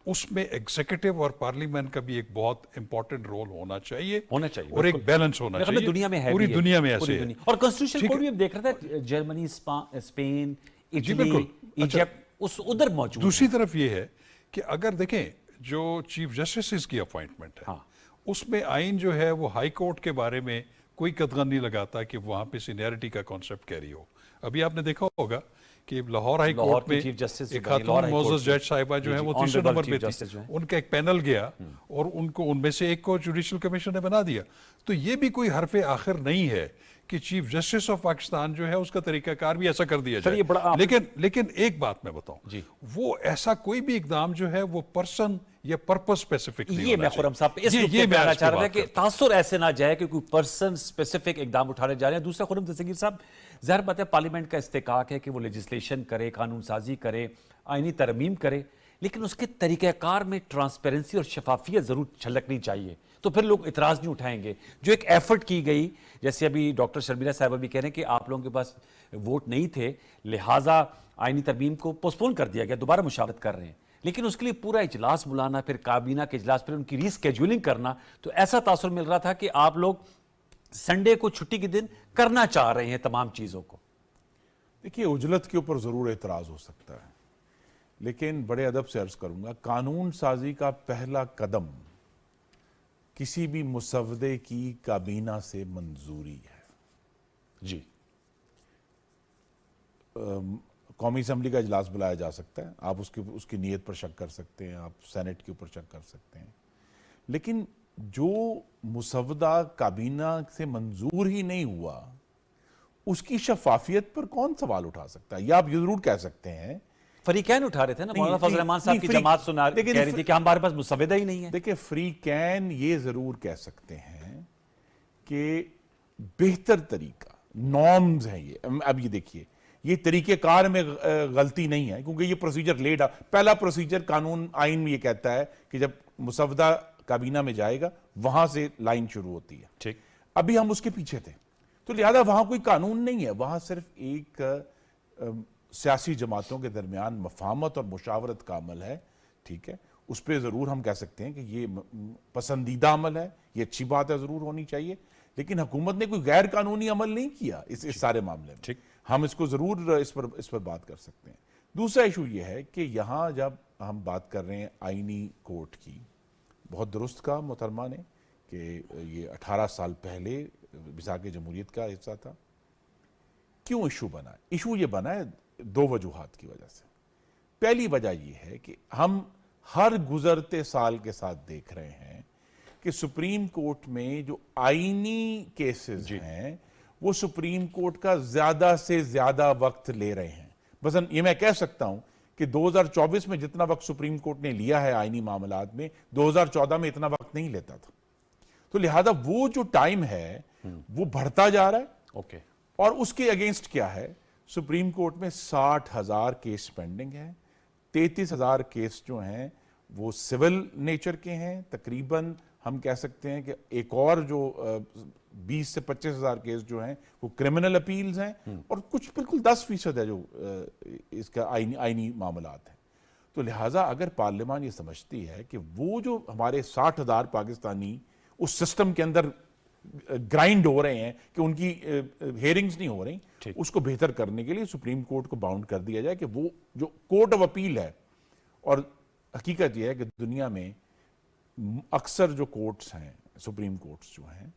उसमें एग्जीक्यूटिव और पार्लियामेंट का भी एक बहुत इंपॉर्टेंट रोल होना चाहिए और एक बैलेंस होना चाहिए। दुनिया में है, पूरी दुनिया में पूरी ऐसे दुनिया। है। और कॉन्स्टिट्यूशन कोड भी हम देख रहे थे, जर्मनी, स्पेन, इटली, बिल्कुल। इजिप्ट उस उधर मौजूद दूसरी तरफ ये है कि अगर देखें जो चीफ जस्टिस की अपॉइंटमेंट है, हाँ। उसमें आइन जो है वो हाई कोर्ट के बारे में कोई कदगन नहीं लगाता कि वहां पे सीनियरिटी का कॉन्सेप्ट कैरी हो। अभी आपने देखा होगा कि लाहौर हाई कोर्ट में चीफ जस्टिस एक खातून मोअज़्ज़ज़ जज साहिबा जो है वो तीसरे नंबर पे थी, उनका एक पैनल गया और उनको उनमें से एक को जुडिशल कमीशन ने बना दिया। तो ये भी कोई हरफे आखिर नहीं है कि चीफ जस्टिस ऑफ पाकिस्तान जो है उसका तरीकाकार भी ऐसा कर दिया जाए। ये बड़ा लेकिन एक बात मैं बताऊं, वो ऐसा कोई भी इकदाम जो है वो पर्सन या पर्पस स्पेसिफिक नहीं ये मैं खुरम साहब इस नुक्ते पे आना चाह रहा था कि तासुर ऐसे ना जाए कि कोई पर्सन स्पेसिफिक इकदाम उठाने जा रहे हैं। दूसरा खुरम दस्तगीर साहब, ज़ाहिर बात है पार्लियामेंट का इस्तेकाक है कि वो लेजिस्लेशन करे, कानून साजी करे, आईनी तरमीम करे, लेकिन उसके तरीक़ाकार में ट्रांसपेरेंसी और शफाफियत ज़रूर छलकनी चाहिए, तो फिर लोग इतराज़ नहीं उठाएंगे। जो एक एफर्ट की गई, जैसे अभी डॉक्टर शर्मिला साहिबा भी कह रहे हैं कि आप लोगों के पास वोट नहीं थे, लिहाजा आईनी तरमीम को पोस्टपोन कर दिया गया, दोबारा मुशावरत कर रहे हैं, लेकिन उसके लिए पूरा इजलास बुलाना, फिर काबीना के इजलास, फिर उनकी रीस्केड्यूलिंग करना, तो ऐसा तासुर मिल रहा था कि आप लोग संडे को छुट्टी के दिन करना चाह रहे हैं तमाम चीज़ों को। देखिए, उजलत के ऊपर ज़रूर एतराज़ हो सकता है, लेकिन बड़े अदब से अर्ज़ करूंगा, कानून साजी का पहला कदम किसी भी मुसवदे की काबीना से मंजूरी है। जी, कौमी असम्बली का इजलास बुलाया जा सकता है, आप उसकी नीयत पर शक कर सकते हैं, आप सेनेट के ऊपर शक कर सकते हैं, लेकिन जो मुसवदा काबीना से मंजूर ही नहीं हुआ, उसकी शफाफियत पर कौन सवाल उठा सकता है? या आप ये जरूर कह सकते हैं, फरीकैन उठा रहे थे ना, मौलाना फजल रहमान साहब की जमात सुना कह रही थी कि हमारे पास मुसवदा ही नहीं है। देखिए, फ्री कैन ये जरूर कह सकते हैं कि बेहतर तरीका, नॉर्म्स हैं ये। अब ये देखिए, ये तरीकेकार में गलती नहीं है, क्योंकि ये प्रोसीजर लेट आ। पहला प्रोसीजर कानून आइन में ये कहता है कि जब मुसवदा काबीना में जाएगा वहां से लाइन शुरू होती है। ठीक, अभी हम उसके पीछे थे, तो लिहाजा वहां कोई कानून नहीं है, वहां सिर्फ एक सियासी जमातों के दरमियान मफाहमत और मुशावरत का अमल है। ठीक है, उस पर ज़रूर हम कह सकते हैं कि ये पसंदीदा अमल है, ये अच्छी बात है, ज़रूर होनी चाहिए, लेकिन हुकूमत ने कोई गैर कानूनी अमल नहीं किया इस सारे मामले में। ठीक, हम इसको ज़रूर इस पर बात कर सकते हैं। दूसरा इशू ये है कि यहाँ जब हम बात कर रहे हैं आईनी कोर्ट की, बहुत दुरुस्त कहा मोहतरमा ने कि ये 18 साल पहले मिसाक जमहूरियत का हिस्सा था। क्यों इशू बना है? इशू ये बना है 2 वजूहात की वजह से। पहली वजह यह है कि हम हर गुजरते साल के साथ देख रहे हैं कि सुप्रीम कोर्ट में जो आईनी केसेस हैं वो सुप्रीम कोर्ट का ज्यादा से ज्यादा वक्त ले रहे हैं। बस ये मैं कह सकता हूं कि 2024 में जितना वक्त सुप्रीम कोर्ट ने लिया है आईनी मामलात में, 2014 में इतना वक्त नहीं लेता था। तो लिहाजा वो जो टाइम है वो बढ़ता जा रहा है। ओके, और उसके अगेंस्ट क्या है, सुप्रीम कोर्ट में 60,000 केस पेंडिंग है, 33,000 केस जो हैं वो सिविल नेचर के हैं। तकरीबन हम कह सकते हैं कि एक और जो 20 से 25,000 केस जो हैं वो क्रिमिनल अपील्स हैं, और कुछ बिल्कुल 10% है जो इसका आईनी मामलात हैं। तो लिहाजा अगर पार्लियामान ये समझती है कि वो जो हमारे 60,000 पाकिस्तानी उस सिस्टम के अंदर ग्राइंड हो रहे हैं कि उनकी हेयरिंग्स नहीं हो रही, उसको बेहतर करने के लिए सुप्रीम कोर्ट को बाउंड कर दिया जाए कि वो जो कोर्ट ऑफ अपील है, और हकीकत यह है कि दुनिया में अक्सर जो कोर्ट्स हैं, सुप्रीम कोर्ट्स जो हैं,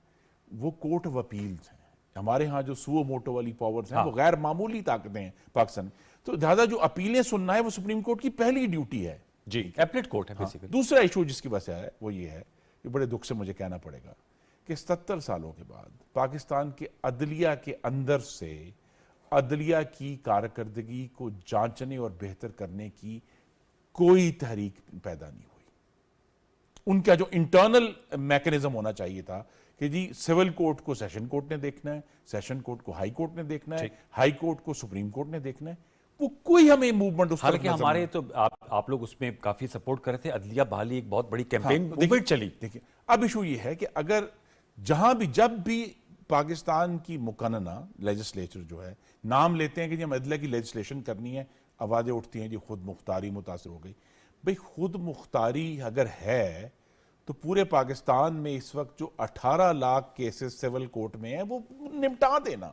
वो कोर्ट ऑफ अपील्स हैं। हमारे यहाँ जो सुओ मोटो वाली पावर्स हैं वो गैर मामूली ताकतें हैं पाकिस्तान। तो लिहाजा जो अपीलें सुनना है वो सुप्रीम कोर्ट की पहली ड्यूटी है। जी, एपलेट कोर्ट है बेसिकली। दूसरा इशू जिसकी वजह से है वो ये है कि बड़े दुख से मुझे कहना पड़ेगा کہ 77 سالوں کے بعد پاکستان کے عدلیہ کے اندر سے عدلیہ کی کارکردگی کو جانچنے اور بہتر کرنے کی کوئی تحریک پیدا نہیں ہوئی. ان کا جو انٹرنل میکنزم ہونا چاہیے تھا کہ جی سول کورٹ کو سیشن کورٹ نے دیکھنا ہے, سیشن کورٹ کو ہائی کورٹ نے دیکھنا ہے, ہائی کورٹ کو سپریم کورٹ نے دیکھنا ہے, وہ کوئی ہمیں موومنٹ اس حالانکہ ہمارے تو آپ لوگ اس میں کافی سپورٹ کر رہے تھے, عدلیہ بحالی ایک بہت بڑی کیمپین موومنٹ چلی. دیکھیں اب ایشو یہ ہے کہ اگر جہاں بھی جب بھی پاکستان کی مقننہ لیجسلیچر جو ہے نام لیتے ہیں کہ جی ہم عدلیہ کی لیجسلیشن کرنی ہے, آوازیں اٹھتی ہیں جی خود مختاری متاثر ہو گئی. بھئی خود مختاری اگر ہے تو پورے پاکستان میں اس وقت جو 18 لاکھ کیسز سیول کورٹ میں ہیں وہ نمٹا دینا.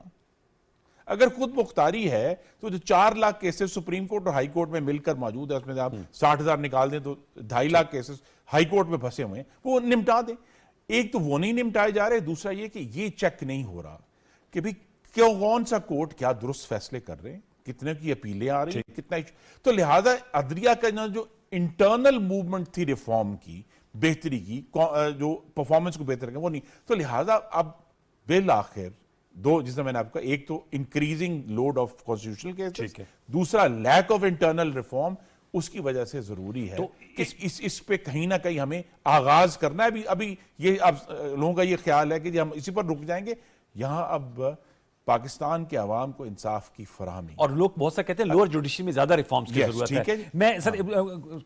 اگر خود مختاری ہے تو جو 4 لاکھ کیسز سپریم کورٹ اور ہائی کورٹ میں مل کر موجود ہے, اس میں سے آپ 60,000 نکال دیں تو 2.5 لاکھ کیسز ہائی کورٹ میں پھنسے ہوئے ہیں, وہ نمٹا دیں. ایک تو وہ نہیں نمٹائے جا رہے, دوسرا یہ کہ یہ چیک نہیں ہو رہا کہ بھی کون سا کورٹ کیا درست فیصلے کر رہے ہیں, کتنے کی اپیلیں آ رہی ہیں, کتنا. تو لہٰذا عدلیہ کا جو انٹرنل موومنٹ تھی ریفارم کی, بہتری کی, جو پرفارمنس کو بہتر کریں وہ نہیں. تو لہٰذا اب بالآخر دو, جس میں نے آپ کہا, ایک تو increasing load of constitutional cases, دوسرا لیک آف انٹرنل ریفارم, اس کی وجہ سے ضروری ہے کہ اس پہ کہیں نہ کہیں ہمیں آغاز کرنا ہے. ابھی یہ اب لوگوں کا یہ خیال ہے کہ جی ہم اسی پر رک جائیں گے. یہاں اب پاکستان کے عوام کو انصاف کی فراہمی, اور لوگ بہت سا کہتے ہیں لوور جوڈیشری میں زیادہ ریفارمز کی ضرورت ہے. میں سر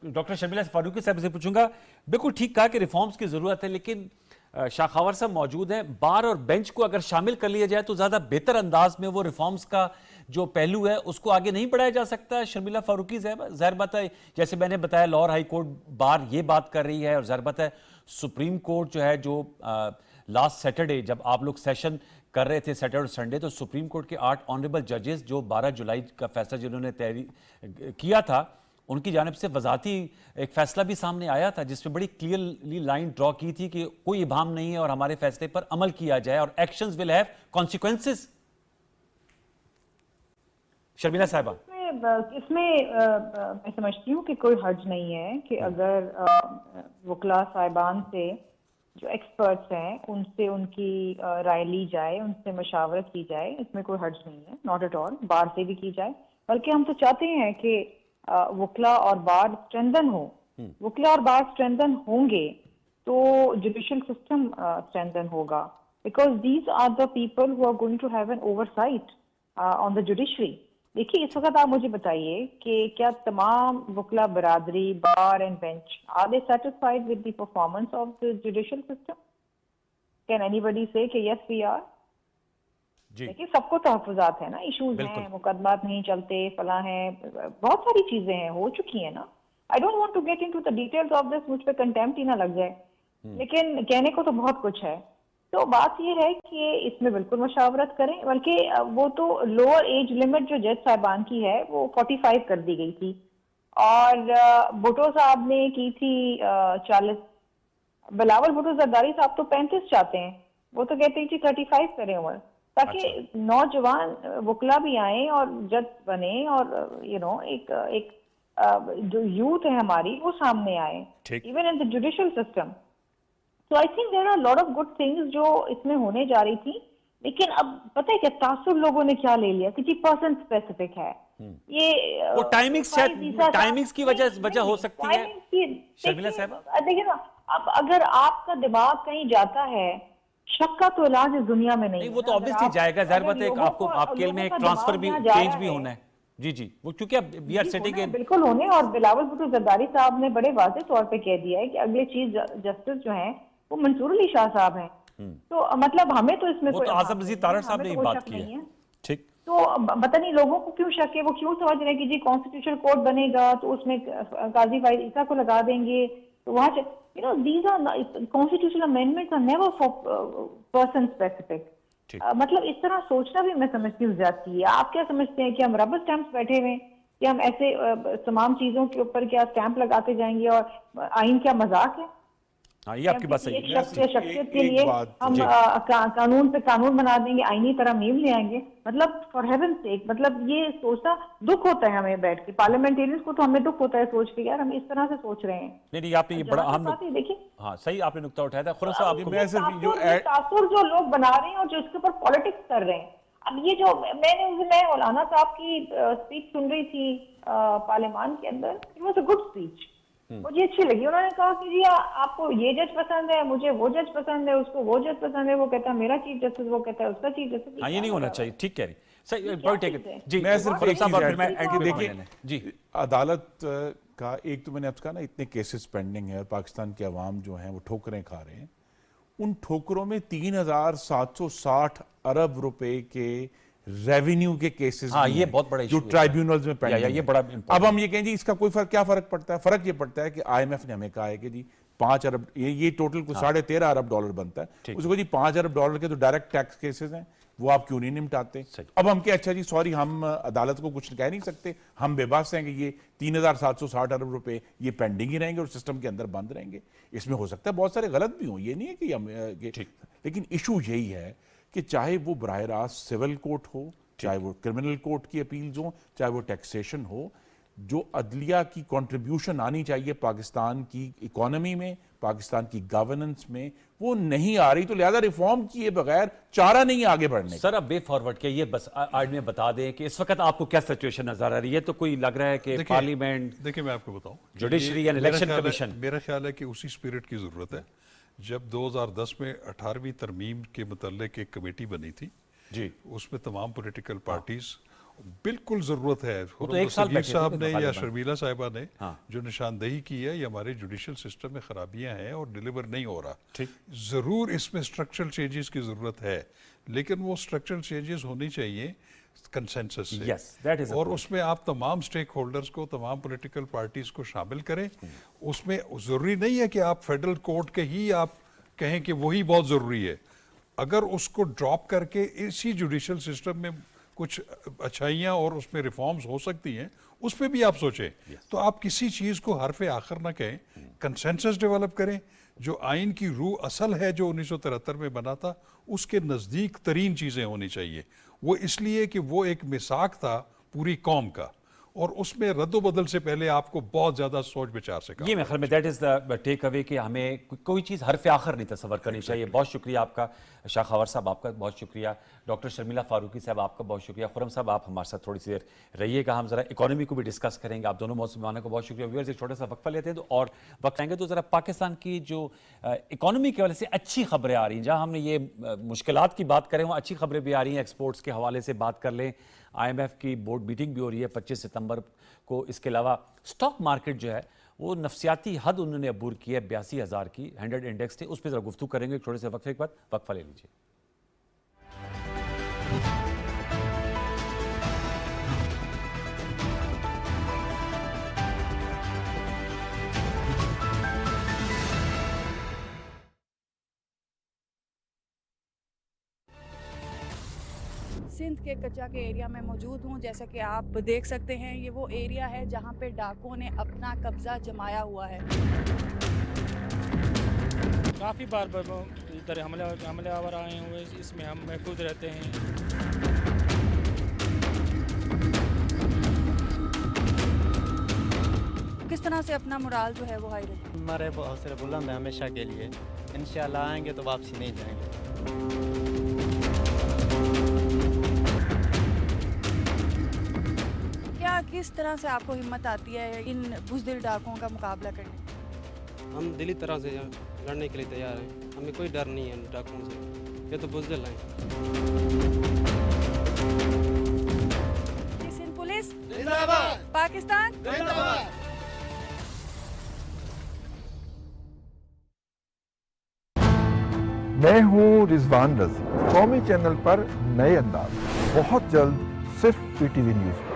ڈاکٹر شرمیلا فاروقی صاحب سے پوچھوں گا, بالکل ٹھیک کہا کہ ریفارمز کی ضرورت ہے, لیکن شاخاور صاحب موجود ہیں, بار اور بینچ کو اگر شامل کر لیا جائے تو زیادہ بہتر انداز میں وہ ریفارمز کا جو پہلو ہے اس کو آگے نہیں بڑھایا جا سکتا. شرمیلا فاروقی ظاہر بات ہے, جیسے میں نے بتایا لاہور ہائی کورٹ بار یہ بات کر رہی ہے, اور ظاہر بات ہے سپریم کورٹ جو ہے, جو لاسٹ سیٹرڈے جب آپ لوگ سیشن کر رہے تھے سیٹرڈے اور سنڈے, تو سپریم کورٹ کے 8 آنریبل ججز جو 12 جولائی کا فیصلہ جنہوں نے کیا تھا, ان کی جانب سے وضاحتی ایک فیصلہ بھی سامنے آیا تھا جس میں بڑی کلیئرلی لائن ڈرا کی تھی کہ کوئی ابہام نہیں ہے اور ہمارے فیصلے پر عمل کیا جائے اور actions will have consequences. Sharmila صاحبہ, اس میں میں سمجھتی ہوں کہ کوئی حرج نہیں ہے کہ اگر وکلاء صاحبان سے جو ایکسپرٹس ہیں ان سے ان کی رائے لی جائے, ان سے مشاورت کی جائے, اس میں کوئی حرج نہیں ہے, ناٹ ایٹ آل. بار سے بھی کی جائے, بلکہ ہم تو چاہتے ہیں کہ وکلاء اور بار اسٹرینتھن ہو. وکلاء اور بار اسٹرینتھن ہوں گے تو جوڈیشل سسٹم اسٹرینتھن ہوگا, because these are the people who are going to have an oversight on the judiciary. دیکھیے اس وقت آپ مجھے بتائیے کہ کیا تمام وکلاء برادری, bar and bench, are they satisfied with the performance of the judicial system? Can anybody say کہ یس وی آر؟ دیکھیے سب کو تحفظات ہیں نا, ایشوز ہیں, مقدمات نہیں چلتے, فلاں ہیں, بہت ساری چیزیں ہیں, ہو چکی ہیں نا. I don't want to get into the details of this, مجھ پہ کنٹیمپٹ ہی نہ لگ جائے, لیکن کہنے کو تو بہت کچھ ہے. تو بات یہ ہے کہ اس میں بالکل مشاورت کریں, بلکہ وہ تو لوور ایج لمٹ جو جج صاحبان کی ہے وہ 45 کر دی گئی تھی, اور بھٹو صاحب نے کی تھی 40. بلاول بھٹو زرداری صاحب تو 35 چاہتے ہیں, وہ تو کہتے ہیں کہ 35 کریں عمر, تاکہ نوجوان وکلا بھی آئیں اور جج بنے, اور ایک جو یوتھ ہے ہماری وہ سامنے آئے, even in the judicial system. So I think there are a lot of good things جو اس میں ہونے جا رہی تھی, لیکن اب پتہ ہے کہ تعصب لوگوں نے کیا لے لیا کہ جی پرسن اسپیسیفک ہے. یہ وہ ٹائمنگز کی وجہ ہو سکتی ہے. شرمیلا صاحب دیکھیں نا, اب اگر آپ کا دماغ کہیں جاتا ہے, شک کا تو علاج اس دنیا میں نہیں. وہ تو obviously جائے گا, ظاہر بات ہے آپ کے علم میں ایک ٹرانسفر بھی, چینج بھی ہونا ہے. جی وہ کیونکہ وی آر سیٹنگ ان بالکل ہونے, اور بلاول بھٹو زرداری صاحب نے بڑے واضح طور پہ کہہ دیا ہے کہ اگلے چیف جسٹس جو ہیں وہ منصور علی شاہ صاحب ہیں. تو مطلب ہمیں تو اس میں کوئی اعظم رضی تارڑ صاحب نے یہ بات کی ہے. ٹھیک, تو پتہ نہیں لوگوں کو کیوں شک ہے, وہ کیوں سمجھ رہے ہیں کہ جی کانسٹیٹیوشن کورٹ بنے گا تو اس میں قاضی فائز عیسیٰ کو لگا دیں گے, تو وہاں these are constitutional amendments are never for person specific. مطلب اس طرح سوچنا بھی میں سمجھتی ہوں زیادتی ہے. آپ کیا سمجھتے ہیں کہ ہم ربر اسٹیمپس بیٹھے ہوئے کہ ہم ایسے تمام چیزوں کے اوپر کیا اسٹیمپ لگاتے جائیں گے, اور آئین کیا مذاق ہے؟ हाँ, ये आपकी बात सही एक है। शख्स या शख्सियत के एक लिए बात- हम कानून पे कानून बना देंगे, आईनी तरह मीम ले आएंगे, मतलब फॉर हेवन सेक, मतलब ये सोचना दुख होता है हमें बैठ के, पार्लियामेंटेरियंस को तो हमें दुख होता है सोच के यार हम इस तरह से सोच रहे हैं। नहीं नहीं, आपने ये बड़ा जहाँ अहम तक बात है, देखिए हाँ सही आपने नुकता उठाया था। खुर्रम साहब आपको मैं सिर्फ जो तासुर जो लोग बना रहे हैं और जो इसके ऊपर पॉलिटिक्स कर रहे हैं, अब ये जो मैं मौलाना साहब की स्पीच सुन रही थी पार्लियामान के अंदर, it was a good speech, मुझे अच्छी लगी। उन्होंने कहा कि जी आपको ये जज पसंद है, मुझे वो जज पसंद है, उसको वो जज पसंद है, वो कहता है मेरा चीफ जस्टिस, वो कहता है उसका चीफ जस्टिस। हाँ, ये नहीं होना चाहिए, ठीक कह रही सही, क्या पॉइंट चीज़ टेकन है? जी। मैं सिर्फ खुर्रम एक साहब चीज़ और ऐड फिर मैं करूं कि एंड देखिए जी अदालत का एक तो मैंने आपसे कहा ना इतने केसेस पेंडिंग है और पाकिस्तान के अवाम जो हैं वो ठोकरें खा रहे हैं, उन ठोकरों में 3,760 अरब रुपए के रेवेन्यू के केसेस हाँ, भी ये हैं, बहुत बड़ा जो issue है। ट्राइब्यूनल्स में पेंडिंग ये है। बड़ा अब important हम ये कहें जी इसका कोई फर्क, क्या फर्क पड़ता है? फर्क ये पड़ता है कि IMF ने हमें कहा है कि जी 5 अरब, ये टोटल को 13.5 अरब डॉलर बनता है, उसको जी 5 अरब डॉलर के तो डायरेक्ट टैक्स केसेस हैं, वो आप क्यों नहीं निपटाते? अब हम क्या, अच्छा जी सॉरी हम अदालत को कुछ कह नहीं सकते, हम बेबस हैं कि ये 3,760 अरब रुपए ये पेंडिंग ही रहेंगे और सिस्टम के अंदर बंद रहेंगे। इसमें हो सकता है बहुत सारे गलत भी हों, ये नहीं है कि हम लेकिन इशू यही है कि चाहे वो बराह रास्त सिविल कोर्ट हो, चाहे वो क्रिमिनल कोर्ट की अपील्स हो, चाहे वो टैक्सेशन हो, जो अदलिया की कंट्रीब्यूशन आनी चाहिए पाकिस्तान की इकोनॉमी में, पाकिस्तान की गवर्नेंस में, वो नहीं आ रही, तो लिहाजा रिफॉर्म किए बगैर चारा नहीं आगे बढ़ने। सर अब वे फॉरवर्ड के ये बस आज में बता दें कि इस वक्त आपको क्या सिचुएशन नजर आ रही है? तो कोई लग रहा है कि पार्लियामेंट, देखिए मैं आपको बताऊं, जुडिशरी एंड इलेक्शन कमीशन, मेरा ख्याल है कि उसी स्पिरिट की जरूरत है। जब 2010 में 18वीं तरमीम के मुतल्लिक एक कमेटी बनी थी जी, उसमें तमाम पॉलिटिकल पार्टीज बिल्कुल जरूरत है। वो तो एक साल सगीर बैठे थे साहब ने या गालिबन। शर्मिला साहिबा ने जो निशानदेही की है, ये हमारे जुडिशल सिस्टम में खराबियां हैं और डिलीवर नहीं हो रहा। जरूर इसमें स्ट्रक्चरल चेंजेस की जरूरत है, लेकिन वो स्ट्रक्चरल चेंजेस होनी चाहिए कंसेंसस से। Yes, that is a और point. उसमें आप तमाम स्टेक होल्डर्स को, तमाम पॉलिटिकल पार्टीज को शामिल करें। उसमें जरूरी नहीं है कि आप फेडरल कोर्ट के ही आप कहें कि वही बहुत जरूरी है। अगर उसको ड्रॉप करके इसी जुडिशल सिस्टम में कुछ अच्छाइयाँ और उसमें रिफॉर्म्स हो सकती हैं, उस पर भी आप सोचें। तो आप किसी चीज़ को हरफ आखिर ना कहें, कंसेंसस डेवलप करें। जो आइन की रूह असल है जो 1973 में बना था, उसके नज़दीक तरीन चीज़ें होनी चाहिए। वो इसलिए कि वो एक मिसाक था पूरी कौम का, और उसमें रद्दोबदल से पहले आपको बहुत ज़्यादा सोच विचार से काम ये मेरे ख्याल में that is the take away कि हमें कोई चीज़ हरफ आखिर नहीं तस्वर करनी चाहिए। बहुत शुक्रिया आपका शाह खवर साहब, आपका बहुत शुक्रिया। डॉक्टर शर्मिला फारूकी साहब आपका बहुत शुक्रिया। खुर्रम साहब आप हमारे साथ थोड़ी सी देर रहिएगा, हम ज़रा इकोनॉमी को भी डिस्कस करेंगे। आप दोनों मौजूद को बहुत शुक्रिया। व्यूअर्स एक छोटा सा वक्फा लेते हैं तो और वक्त आएंगे तो ज़रा पाकिस्तान की जो इकोनॉमी के हवाले से अच्छी खबरें आ रही हैं, जहाँ हमने ये मुश्किलात की बात करें वहाँ अच्छी खबरें भी आ रही हैं। एक्सपोर्ट्स के हवाले से बात कर लें, IMF की बोर्ड मीटिंग भी हो रही है 25 सितंबर को। इसके अलावा स्टॉक मार्केट जो है वो नफसियाती हद उन्होंने अबूर की है 82,000 की 100 इंडेक्स थे, उस पर ज़रा गुफ्तगू करेंगे एक छोटे से वक्फे के बाद। वक्फा ले लीजिए। सिंध के कच्चा के एरिया में मौजूद हूँ। जैसा कि आप देख सकते हैं, ये वो एरिया है जहाँ पे डाकुओं ने अपना कब्जा जमाया हुआ है। काफ़ी बार इधर हमलावर आए हुए, इसमें हम महफूज रहते हैं। किस तरह से अपना मोराल जो है वो हाई रखें? हमारे हौसले बुलंद है हमेशा के लिए, इंशाल्लाह आएंगे तो वापसी नहीं जाएंगे। क्या किस तरह से आपको हिम्मत आती है इन बुज़दिल डाकुओं का मुकाबला करने? हम दिली तरह से लड़ने के लिए तैयार हैं, हमें कोई डर नहीं है इन डाकुओं से, ये तो बुज़दिल हैं। सिंध पुलिस जिंदाबाद, पाकिस्तान जिंदाबाद। मैं हूँ रिजवान रज़ी। कौमी चैनल पर नए अंदाज बहुत जल्द सिर्फ PTV न्यूज़ पर।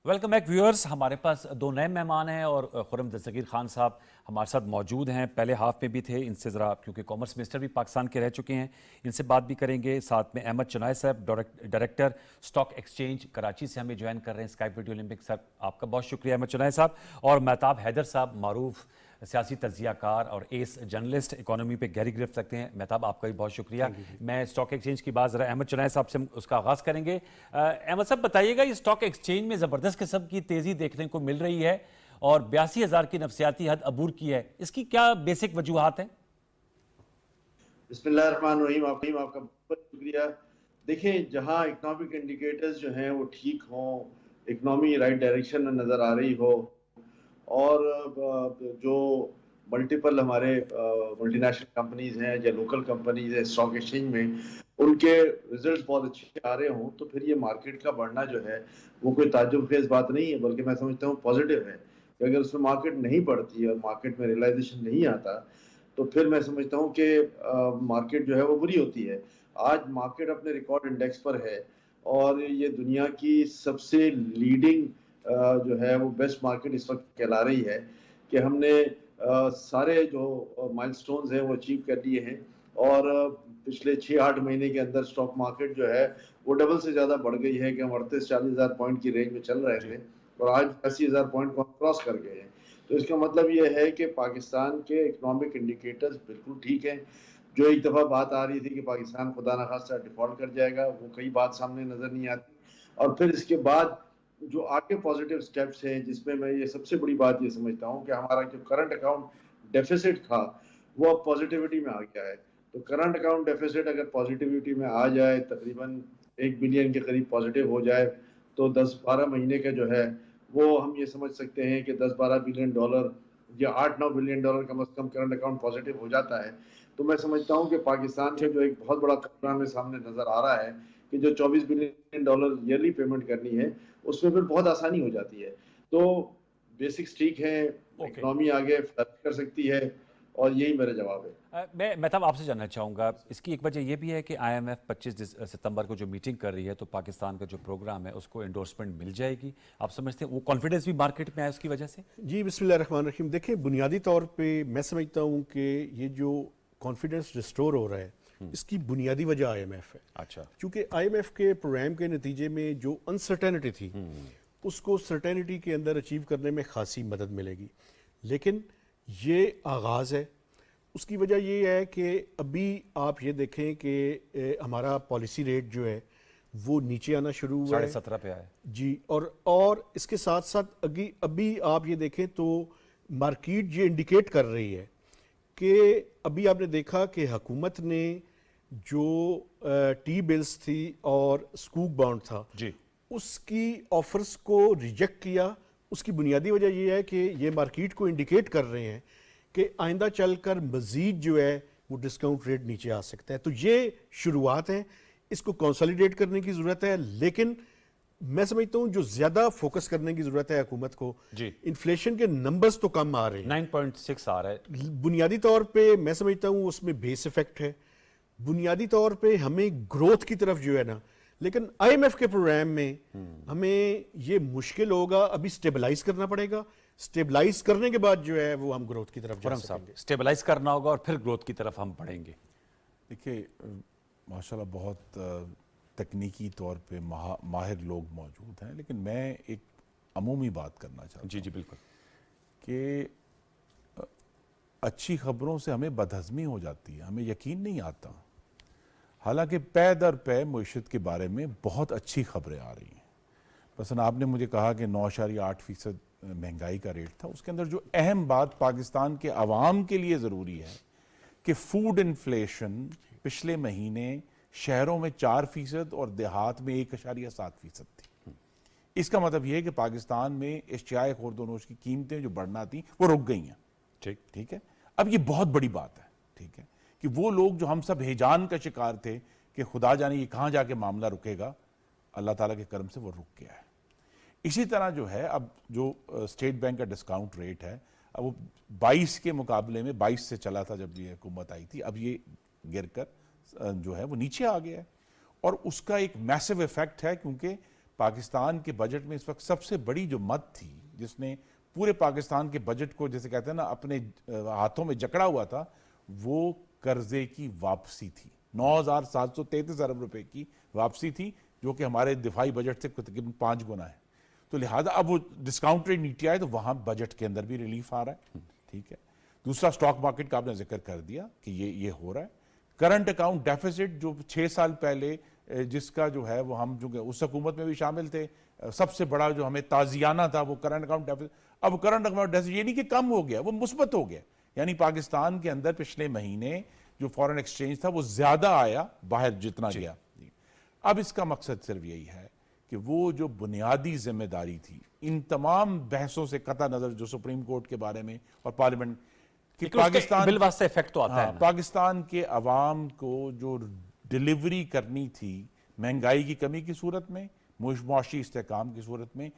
Welcome back viewers. हमारे पास दो नए मेहमान हैं और खुर्रम दस्तगीर खान साहब हमारे साथ मौजूद हैं। पहले हाफ में भी थे, इनसे ज़रा क्योंकि कॉमर्स मिनिस्टर भी पाकिस्तान के रह चुके हैं, इनसे बात भी करेंगे। साथ में अहमद चुनाय साहब, डायरेक्टर स्टॉक एक्सचेंज कराची से हमें ज्वाइन कर रहे हैं स्काइप वीडियो ओलंपिक। सर आपका बहुत शुक्रिया अहमद चुनाय साहब। और महताब हैदर साहब, मारूफ सियासी तज्जियाकार और एस जर्नलिस्ट, इकोनॉमी पे गहरी गिरफ्त रखते हैं। महताब आपका भी बहुत शुक्रिया। मैं स्टॉक एक्सचेंज की बात ज़रा अहमद चुनाय साहब से उसका आगाज़ करेंगे। अहमद साहब बताइएगा, ये स्टॉक एक्सचेंज में ज़बरदस्त किस्म की तेज़ी देखने को मिल रही है और 82,000 की नफसियाती हद अबूर की है, इसकी क्या बेसिक वजूहात हैं? बिस्मिल्लाहिर्रहमानिर्रहीम। आपका बहुत शुक्रिया। देखें, जहां इकोनॉमिक इंडिकेटर्स जो हैं वो ठीक हों, इकोनॉमी राइट डायरेक्शन में नज़र आ रही हो और जो मल्टीपल हमारे मल्टीनेशनल कंपनीज हैं या लोकल कंपनीज हैं स्टॉक एक्सचेंज में, उनके रिजल्ट्स बहुत अच्छे आ रहे हों, तो फिर ये मार्केट का बढ़ना जो है वो कोई ताज्जुब खेज बात नहीं है, बल्कि मैं समझता हूँ पॉजिटिव है। कि अगर उसमें मार्केट नहीं बढ़ती और मार्केट में रियलाइजेशन नहीं आता तो फिर मैं समझता हूँ कि मार्केट जो है वो बुरी होती है। आज मार्केट अपने रिकॉर्ड इंडेक्स पर है और ये दुनिया की सबसे लीडिंग जो है वो बेस्ट मार्केट इस वक्त कहला रही है कि हमने सारे जो माइलस्टोन्स हैं वो अचीव कर लिए हैं और पिछले 6-8 महीने के अंदर स्टॉक मार्केट जो है वो डबल से ज़्यादा बढ़ गई है कि हम 38-40,000 पॉइंट की रेंज में चल रहे थे और आज 80,000 पॉइंट को क्रॉस कर गए हैं। तो इसका मतलब ये है कि पाकिस्तान के इकोनॉमिक इंडिकेटर्स बिल्कुल ठीक हैं। जो एक दफ़ा बात आ रही थी कि पाकिस्तान खुदा न खास्ता डिफॉल्ट कर जाएगा, वो कई बात सामने नज़र नहीं आती। और फिर इसके बाद जो आगे पॉजिटिव स्टेप्स हैं, जिसमें मैं ये सबसे बड़ी बात ये समझता हूँ कि हमारा जो करंट अकाउंट डेफिसिट था वो अब पॉजिटिविटी में आ गया है। तो करंट अकाउंट डेफिसिट अगर पॉजिटिविटी में आ जाए, तकरीबन 1 बिलियन के करीब पॉजिटिव हो जाए, तो 10-12 महीने का जो है वो हम ये समझ सकते हैं कि 10-12 बिलियन डॉलर या 8-9 बिलियन डॉलर कम से कम करंट अकाउंट पॉजिटिव हो जाता है। तो मैं समझता हूँ कि पाकिस्तान में जो एक बहुत बड़ा खतरा में सामने नजर आ रहा है कि जो 24 बिलियन डॉलर ईयरली पेमेंट करनी है उसमें फिर बहुत आसानी हो जाती है। तो बेसिक्स ठीक है, इकोनॉमी आगे फ्लरिश कर सकती है और यही मेरा जवाब है। मैं मतलब आपसे जानना चाहूँगा, इसकी एक वजह यह भी है कि IMF 25 सितंबर को जो मीटिंग कर रही है तो पाकिस्तान का जो प्रोग्राम है उसको एंडोर्समेंट मिल जाएगी। आप समझते हैं वो कॉन्फिडेंस भी मार्केट में आया उसकी वजह से? जी, बिस्मिल्लाहिर्रहमानिर्रहीम। देखें, बुनियादी तौर पे मैं समझता हूँ कि ये जो कॉन्फिडेंस रिस्टोर हो रहा है इसकी बुनियादी वजह IMF है। अच्छा, क्योंकि IMF के प्रोग्राम के नतीजे में जो अनसर्टेनिटी थी उसको सर्टेनिटी के अंदर अचीव करने में खासी मदद मिलेगी। लेकिन ये आगाज़ है। उसकी वजह ये है कि अभी आप ये देखें कि हमारा पॉलिसी रेट जो है वो नीचे आना शुरू हुआ है, 17.5 पे आया जी। और इसके साथ साथ अभी आप ये देखें तो मार्केट ये इंडिकेट कर रही है कि अभी आपने देखा कि हुकूमत ने जो टी बिल्स थी और स्कूक बॉन्ड था जी, उसकी ऑफर्स को रिजेक्ट किया। उसकी बुनियादी वजह यह है कि ये मार्केट को इंडिकेट कर रहे हैं कि आइंदा चलकर मज़ीद जो है वो डिस्काउंट रेट नीचे आ सकता है। तो ये शुरुआत है, इसको कंसोलिडेट करने की ज़रूरत है। लेकिन मैं समझता हूँ जो ज़्यादा फोकस करने की ज़रूरत है हुकूमत को, जी, इन्फ्लेशन के नंबर्स तो कम आ रहे हैं, 9.6 आ रहा है। बुनियादी तौर पे मैं समझता हूँ उसमें बेस इफेक्ट है। बुनियादी तौर पे हमें ग्रोथ की तरफ जो है ना, लेकिन IMF के प्रोग्राम में हमें ये मुश्किल होगा, अभी स्टेबलाइज करना पड़ेगा। स्टेबलाइज करने के बाद जो है वो हम ग्रोथ की तरफ जा सकेंगे। स्टेबलाइज करना होगा और फिर ग्रोथ की तरफ हम बढ़ेंगे। देखिए, माशाल्लाह बहुत तकनीकी तौर पे माहिर लोग मौजूद हैं, लेकिन मैं एक अमूमी बात करना चाहता हूँ। जी जी बिल्कुल। कि अच्छी खबरों से हमें बदहज़मी हो जाती है, हमें यकीन नहीं आता। हालांकि पै दर पै मईशत के बारे में बहुत अच्छी खबरें आ रही हैं। मसलन आपने मुझे कहा कि 9.8% महंगाई का रेट था, उसके अंदर जो अहम बात पाकिस्तान के अवाम के लिए ज़रूरी है कि फूड इन्फ्लेशन पिछले महीने शहरों में 4% और देहात में 1.7% थी। इसका मतलब यह है कि पाकिस्तान में एशियाई खुर्दोनोश की कीमतें जो बढ़ना थी वो रुक गई हैं। ठीक है। अब ये बहुत बड़ी बात है, ठीक है, कि वो लोग जो हम सब हेजान का शिकार थे कि खुदा जाने ये कहाँ जाके मामला रुकेगा, अल्लाह ताला के करम से वो रुक गया है। इसी तरह जो है अब जो स्टेट बैंक का डिस्काउंट रेट है, अब वो 22 के मुकाबले में 22 से चला था जब ये हुकूमत आई थी, अब ये गिरकर जो है वो नीचे आ गया है। और उसका एक मैसिव इफेक्ट है क्योंकि پاکستان کے بجٹ میں اس وقت سب سے بڑی جو مد تھی جس نے پورے پاکستان کے بجٹ کو جیسے کہتے ہیں نا اپنے ہاتھوں میں جکڑا ہوا تھا، وہ قرضے کی واپسی تھی. 9,733 ارب روپے کی واپسی تھی، جو کہ ہمارے دفاعی بجٹ سے تقریباً 5 گنا ہے. تو لہٰذا اب وہ ڈسکاؤنٹ ریٹ نیچے آئے تو وہاں بجٹ کے اندر بھی ریلیف آ رہا ہے. ٹھیک ہے. دوسرا اسٹاک مارکیٹ کا آپ نے ذکر کر دیا کہ یہ ہو رہا ہے. کرنٹ اکاؤنٹ ڈیفیسٹ جو 6 سال پہلے جس کا جو ہے وہ ہم جو اس حکومت میں بھی شامل تھے، سب سے بڑا جو ہمیں تازیانہ تھا وہ کرنٹ اکاؤنٹ ڈیفیسٹ، اب کرنٹ اکاؤنٹ ڈیفیسٹ یہ نہیں کہ کم ہو گیا، وہ مثبت ہو گیا. یعنی پاکستان کے اندر پچھلے مہینے جو فورن ایکسچینج تھا وہ زیادہ آیا باہر جتنا گیا. اب اس کا مقصد صرف یہی ہے کہ وہ جو بنیادی ذمہ داری تھی ان تمام بحثوں سے قطع نظر جو سپریم کورٹ کے بارے میں اور پارلیمنٹ کہ پاکستان بالواسطہ ایفیکٹ تو آتا ہے نا. پاکستان کے عوام کو جو ڈیلیوری کرنی تھی مہنگائی کی کمی کی صورت میں، معاشی استحکام کی صورت میں،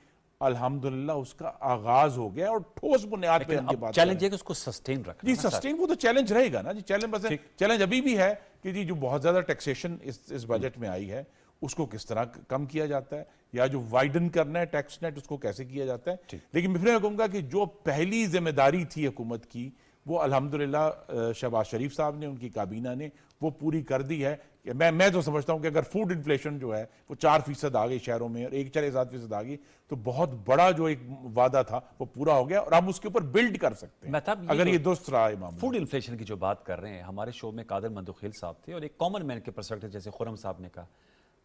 الحمدللہ اس کا آغاز ہو گیا اور ٹھوس بنیاد پہ ان کے بات چیلنج ہے کہ اس کو سسٹین رکھنا. جی سسٹین وہ تو چیلنج رہے گا نا جی. چیلنج ابھی بھی ہے کہ جی جو بہت زیادہ ٹیکسیشن اس بجٹ میں آئی ہے اس کو کس طرح کم کیا جاتا ہے، یا جو وائڈن کرنا ہے ٹیکس نیٹ اس کو کیسے کیا جاتا ہے. لیکن پھر میں کہوں گا کہ جو پہلی ذمہ داری تھی حکومت کی وہ الحمدللہ شہباز شریف صاحب نے، ان کی کابینہ نے وہ پوری کر دی ہے. میں تو سمجھتا ہوں کہ اگر فوڈ انفلیشن جو ہے وہ 4% آ گئی شہروں میں اور 1.7% آ گئی تو بہت بڑا جو ایک وعدہ تھا وہ پورا ہو گیا اور ہم اس کے اوپر بلڈ کر سکتے ہیں اگر یہ درست رہا ہے معاملہ. فوڈ انفلیشن کی جو بات کر رہے ہیں، ہمارے شو میں قادر مندوخیل صاحب تھے اور ایک کامن مین کے پرسپیکٹو جیسے خرم صاحب نے کہا،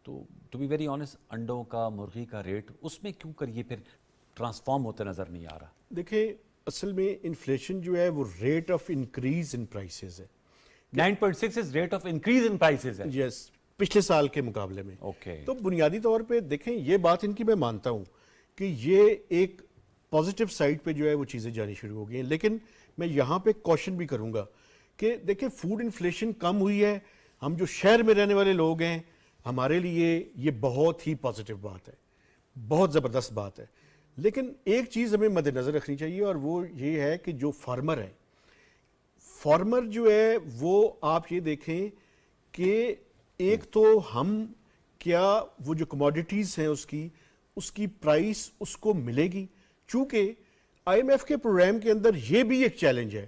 تو ٹو بی ویری آنیسٹ انڈوں کا، مرغی کا ریٹ اس میں کیوں کر یہ پھر ٹرانسفارم ہوتے نظر نہیں آ رہا؟ دیکھیں اصل میں انفلیشن جو ہے وہ rate of increase in prices ہے. 9.6 از rate of increase in prices ہے. یس، پچھلے سال کے مقابلے میں. تو بنیادی طور پہ دیکھیں یہ بات ان کی میں مانتا ہوں کہ یہ ایک پازیٹیو سائڈ پہ جو ہے وہ چیزیں جانی شروع ہو گئی ہیں، لیکن میں یہاں پہ کوشچن بھی کروں گا کہ دیکھیں فوڈ انفلیشن کم ہوئی ہے، ہم جو شہر میں رہنے والے لوگ ہیں ہمارے لیے یہ بہت ہی پازیٹیو بات ہے، بہت زبردست بات ہے. لیکن ایک چیز ہمیں مد نظر رکھنی چاہیے اور وہ یہ ہے کہ جو فارمر ہے، فارمر جو ہے وہ آپ یہ دیکھیں کہ ایک تو ہم کیا وہ جو کموڈیٹیز ہیں اس کی پرائس اس کو ملے گی، چونکہ آئی ایم ایف کے پروگرام کے اندر یہ بھی ایک چیلنج ہے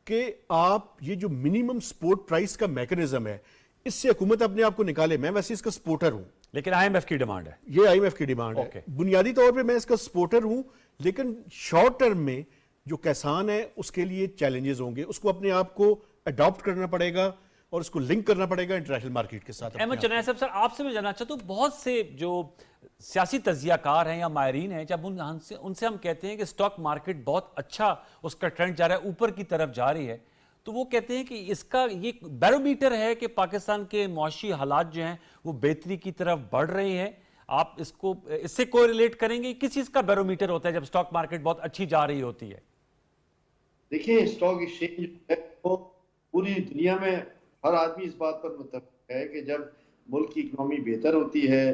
کہ آپ یہ جو منیمم سپورٹ پرائس کا میکنزم ہے اس سے حکومت اپنے آپ کو نکالے. میں ویسے اس کا سپورٹر ہوں، لیکن آئی ایم ایف کی ڈیمانڈ ہے، یہ آئی ایم ایف کی ڈیمانڈ ہے. بنیادی طور پہ میں اس کا سپورٹر ہوں، لیکن شارٹ ٹرم میں جو کسان ہے اس کے لیے چیلنجز ہوں گے، اس کو اپنے آپ کو اڈاپٹ کرنا پڑے گا اور اس کو لنک کرنا پڑے گا انٹرنیشنل مارکیٹ کے ساتھ. احمد چنائے صاحب، سر آپ سے میں جاننا چاہتا ہوں، بہت سے جو سیاسی تجزیہ کار ہیں یا ماہرین ہیں، جب ان سے ہم کہتے ہیں کہ سٹاک مارکیٹ بہت اچھا اس کا ٹرینڈ جا رہا ہے، اوپر کی طرف جا رہی ہے، تو وہ کہتے ہیں کہ اس کا یہ بیرومیٹر ہے کہ پاکستان کے معاشی حالات جو ہیں وہ بہتری کی طرف بڑھ رہے ہیں. آپ اس سے کوئی ریلیٹ کریں گے؟ کس چیز کا بیرومیٹر ہوتا ہے جب سٹاک مارکیٹ بہت اچھی جا رہی ہوتی ہے؟ دیکھیں اسٹاک ایکسچینج ہے وہ پوری دنیا میں ہر آدمی اس بات پر متفق ہے کہ جب ملک کی اکنامی بہتر ہوتی ہے،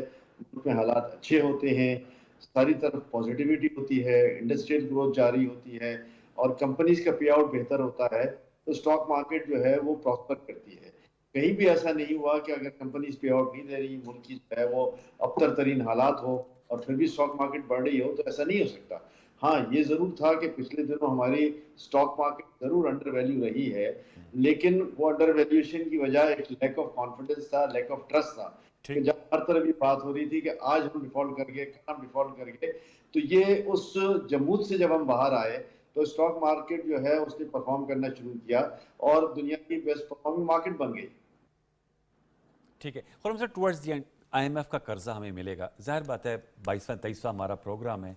ملک میں حالات اچھے ہوتے ہیں، ساری طرف پازیٹیوٹی ہوتی ہے، انڈسٹریل گروتھ جاری ہوتی ہے اور کمپنیز کا پے آؤٹ بہتر ہوتا ہے تو اسٹاک مارکیٹ جو ہے وہ پراسپر کرتی ہے. کہیں بھی ایسا نہیں ہوا کہ اگر کمپنیز پے آؤٹ نہیں دے رہی، ملک کی جو ہے وہ ابتر ترین حالات ہو اور پھر بھی اسٹاک مارکیٹ بڑھ رہی ہو، تو ایسا نہیں ہو سکتا. ہاں یہ ضرور تھا کہ پچھلے دنوں ہماری اسٹاک مارکیٹ ضرور انڈر ویلیو رہی ہے، لیکن وہ انڈر ویلیویشن کی وجہ ایک لیک آف کانفیڈنس تھا، لیک آف ٹرسٹ تھا. کہ جب ہر طرف یہ بات ہو رہی تھی کہ آج ہم ڈیفالٹ کر گئے، کل ہم ڈیفالٹ کر گئے، تو یہ اس جمود سے جب ہم باہر آئے تو اسٹاک مارکیٹ جو ہے اس نے پرفارم کرنا شروع کیا اور دنیا کی بیسٹ پرفارمنگ مارکیٹ بن گئی. ٹھیک ہے Khurram sahab, towards the end I M F کا قرضہ ہمیں ملے گا، ظاہر بات ہے 22واں 23واں ہمارا پروگرام ہے،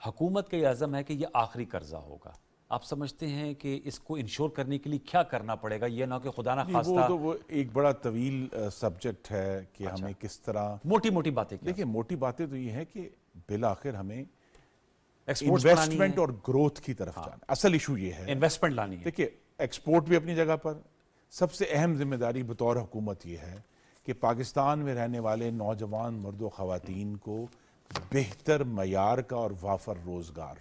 حکومت کا یہ عزم ہے کہ یہ آخری قرضہ ہوگا. آپ سمجھتے ہیں کہ اس کو انشور کرنے کے لیے کیا کرنا پڑے گا؟ یہ نہ کہ خدا نہ خواستہ وہ ایک بڑا طویل سبجیکٹ ہے کہ ہمیں کس طرح موٹی باتیں. دیکھیں موٹی باتیں تو یہ ہے کہ بالآخر ہمیں انویسٹمنٹ اور گروتھ کی طرف جانا. اصل ایشو یہ ہے انویسٹمنٹ لانی ہے. دیکھیے ایکسپورٹ بھی اپنی جگہ پر، سب سے اہم ذمہ داری بطور حکومت یہ ہے کہ پاکستان میں رہنے والے نوجوان مرد و خواتین کو بہتر معیار کا اور وافر روزگار.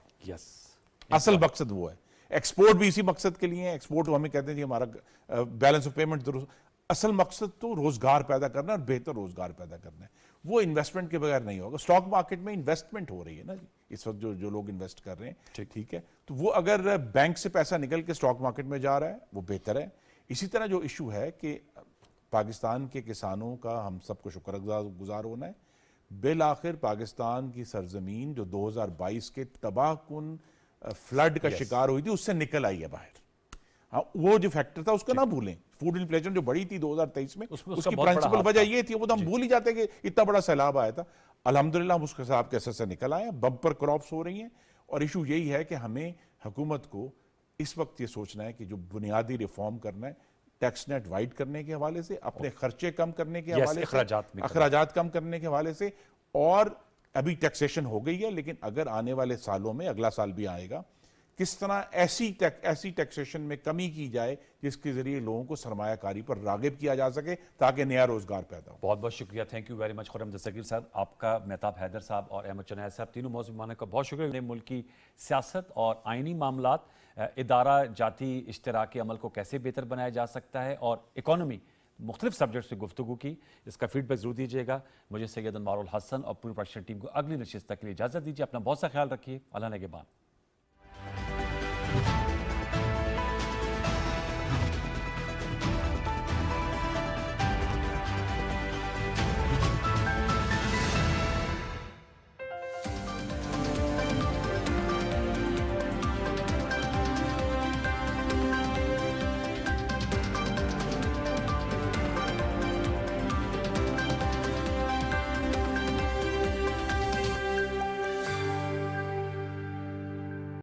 اصل مقصد وہ ہے. ایکسپورٹ بھی اسی مقصد کے لیے ہے. ایکسپورٹ ہمیں کہتے ہیں کہ ہمارا بیلنس آف پیمنٹ درست، اصل مقصد تو روزگار پیدا کرنا اور بہتر روزگار پیدا کرنا ہے. وہ انویسٹمنٹ کے بغیر نہیں ہوگا. اسٹاک مارکیٹ میں انویسٹمنٹ ہو رہی ہے نا جی اس وقت, جو لوگ انویسٹ کر رہے ہیں, ٹھیک ہے, تو وہ اگر بینک سے پیسہ نکل کے اسٹاک مارکیٹ میں جا رہا ہے وہ بہتر ہے. اسی طرح جو ایشو ہے کہ پاکستان کے کسانوں کا ہم سب کو شکر گزار ہونا ہے. بالآخر پاکستان کی سرزمین جو 2022 کے تباہ کن فلڈ کا شکار ہوئی تھی اس سے نکل آئی ہے باہر. ہاں, وہ جو فیکٹر تھا اس کو نہ بھولیں. فوڈ انفلیشن جو بڑی تھی 2023 میں, اس کی پرنسپل وجہ یہ تھی, وہ تو ہم بھول ہی جاتے کہ اتنا بڑا سیلاب آیا تھا. الحمدللہ ہم اس کے حساب کے اثر سے نکل آئے ہیں, بمپر کراپس ہو رہی ہیں. اور ایشو یہی ہے کہ ہمیں حکومت کو اس وقت یہ سوچنا ہے کہ جو بنیادی ریفارم کرنا ہے, ٹیکس نیٹ وائڈ کرنے کے حوالے سے, اپنے خرچے کم کرنے کے حوالے سے, اخراجات کم کرنے کے حوالے سے. اور ابھی ٹیکسیشن ہو گئی ہے, لیکن اگر آنے والے سالوں میں, اگلا سال بھی آئے گا, کس طرح ایسی ٹیکسیشن میں کمی کی جائے جس کے ذریعے لوگوں کو سرمایہ کاری پر راغب کیا جا سکے تاکہ نیا روزگار پیدا ہو. بہت بہت شکریہ, thank you very much Khurram Dastgir صاحب, آپ کا, مہتاب حیدر صاحب اور احمد چنائے صاحب, تینوں موضوعان کا بہت شکریہ. ملک کی سیاست اور آئینی معاملات, ادارہ جاتی اشتراکی عمل کو کیسے بہتر بنایا جا سکتا ہے, اور اکانومی, مختلف سبجیکٹ سے گفتگو کی. اس کا فیڈ بیک ضرور دیجیے گا. مجھے سید انوار الحسن اور پوری پروڈکشن ٹیم کو اگلی نشست تک کے لیے اجازت دیجیے. اپنا بہت سا خیال رکھیے. اللہ نگہبان.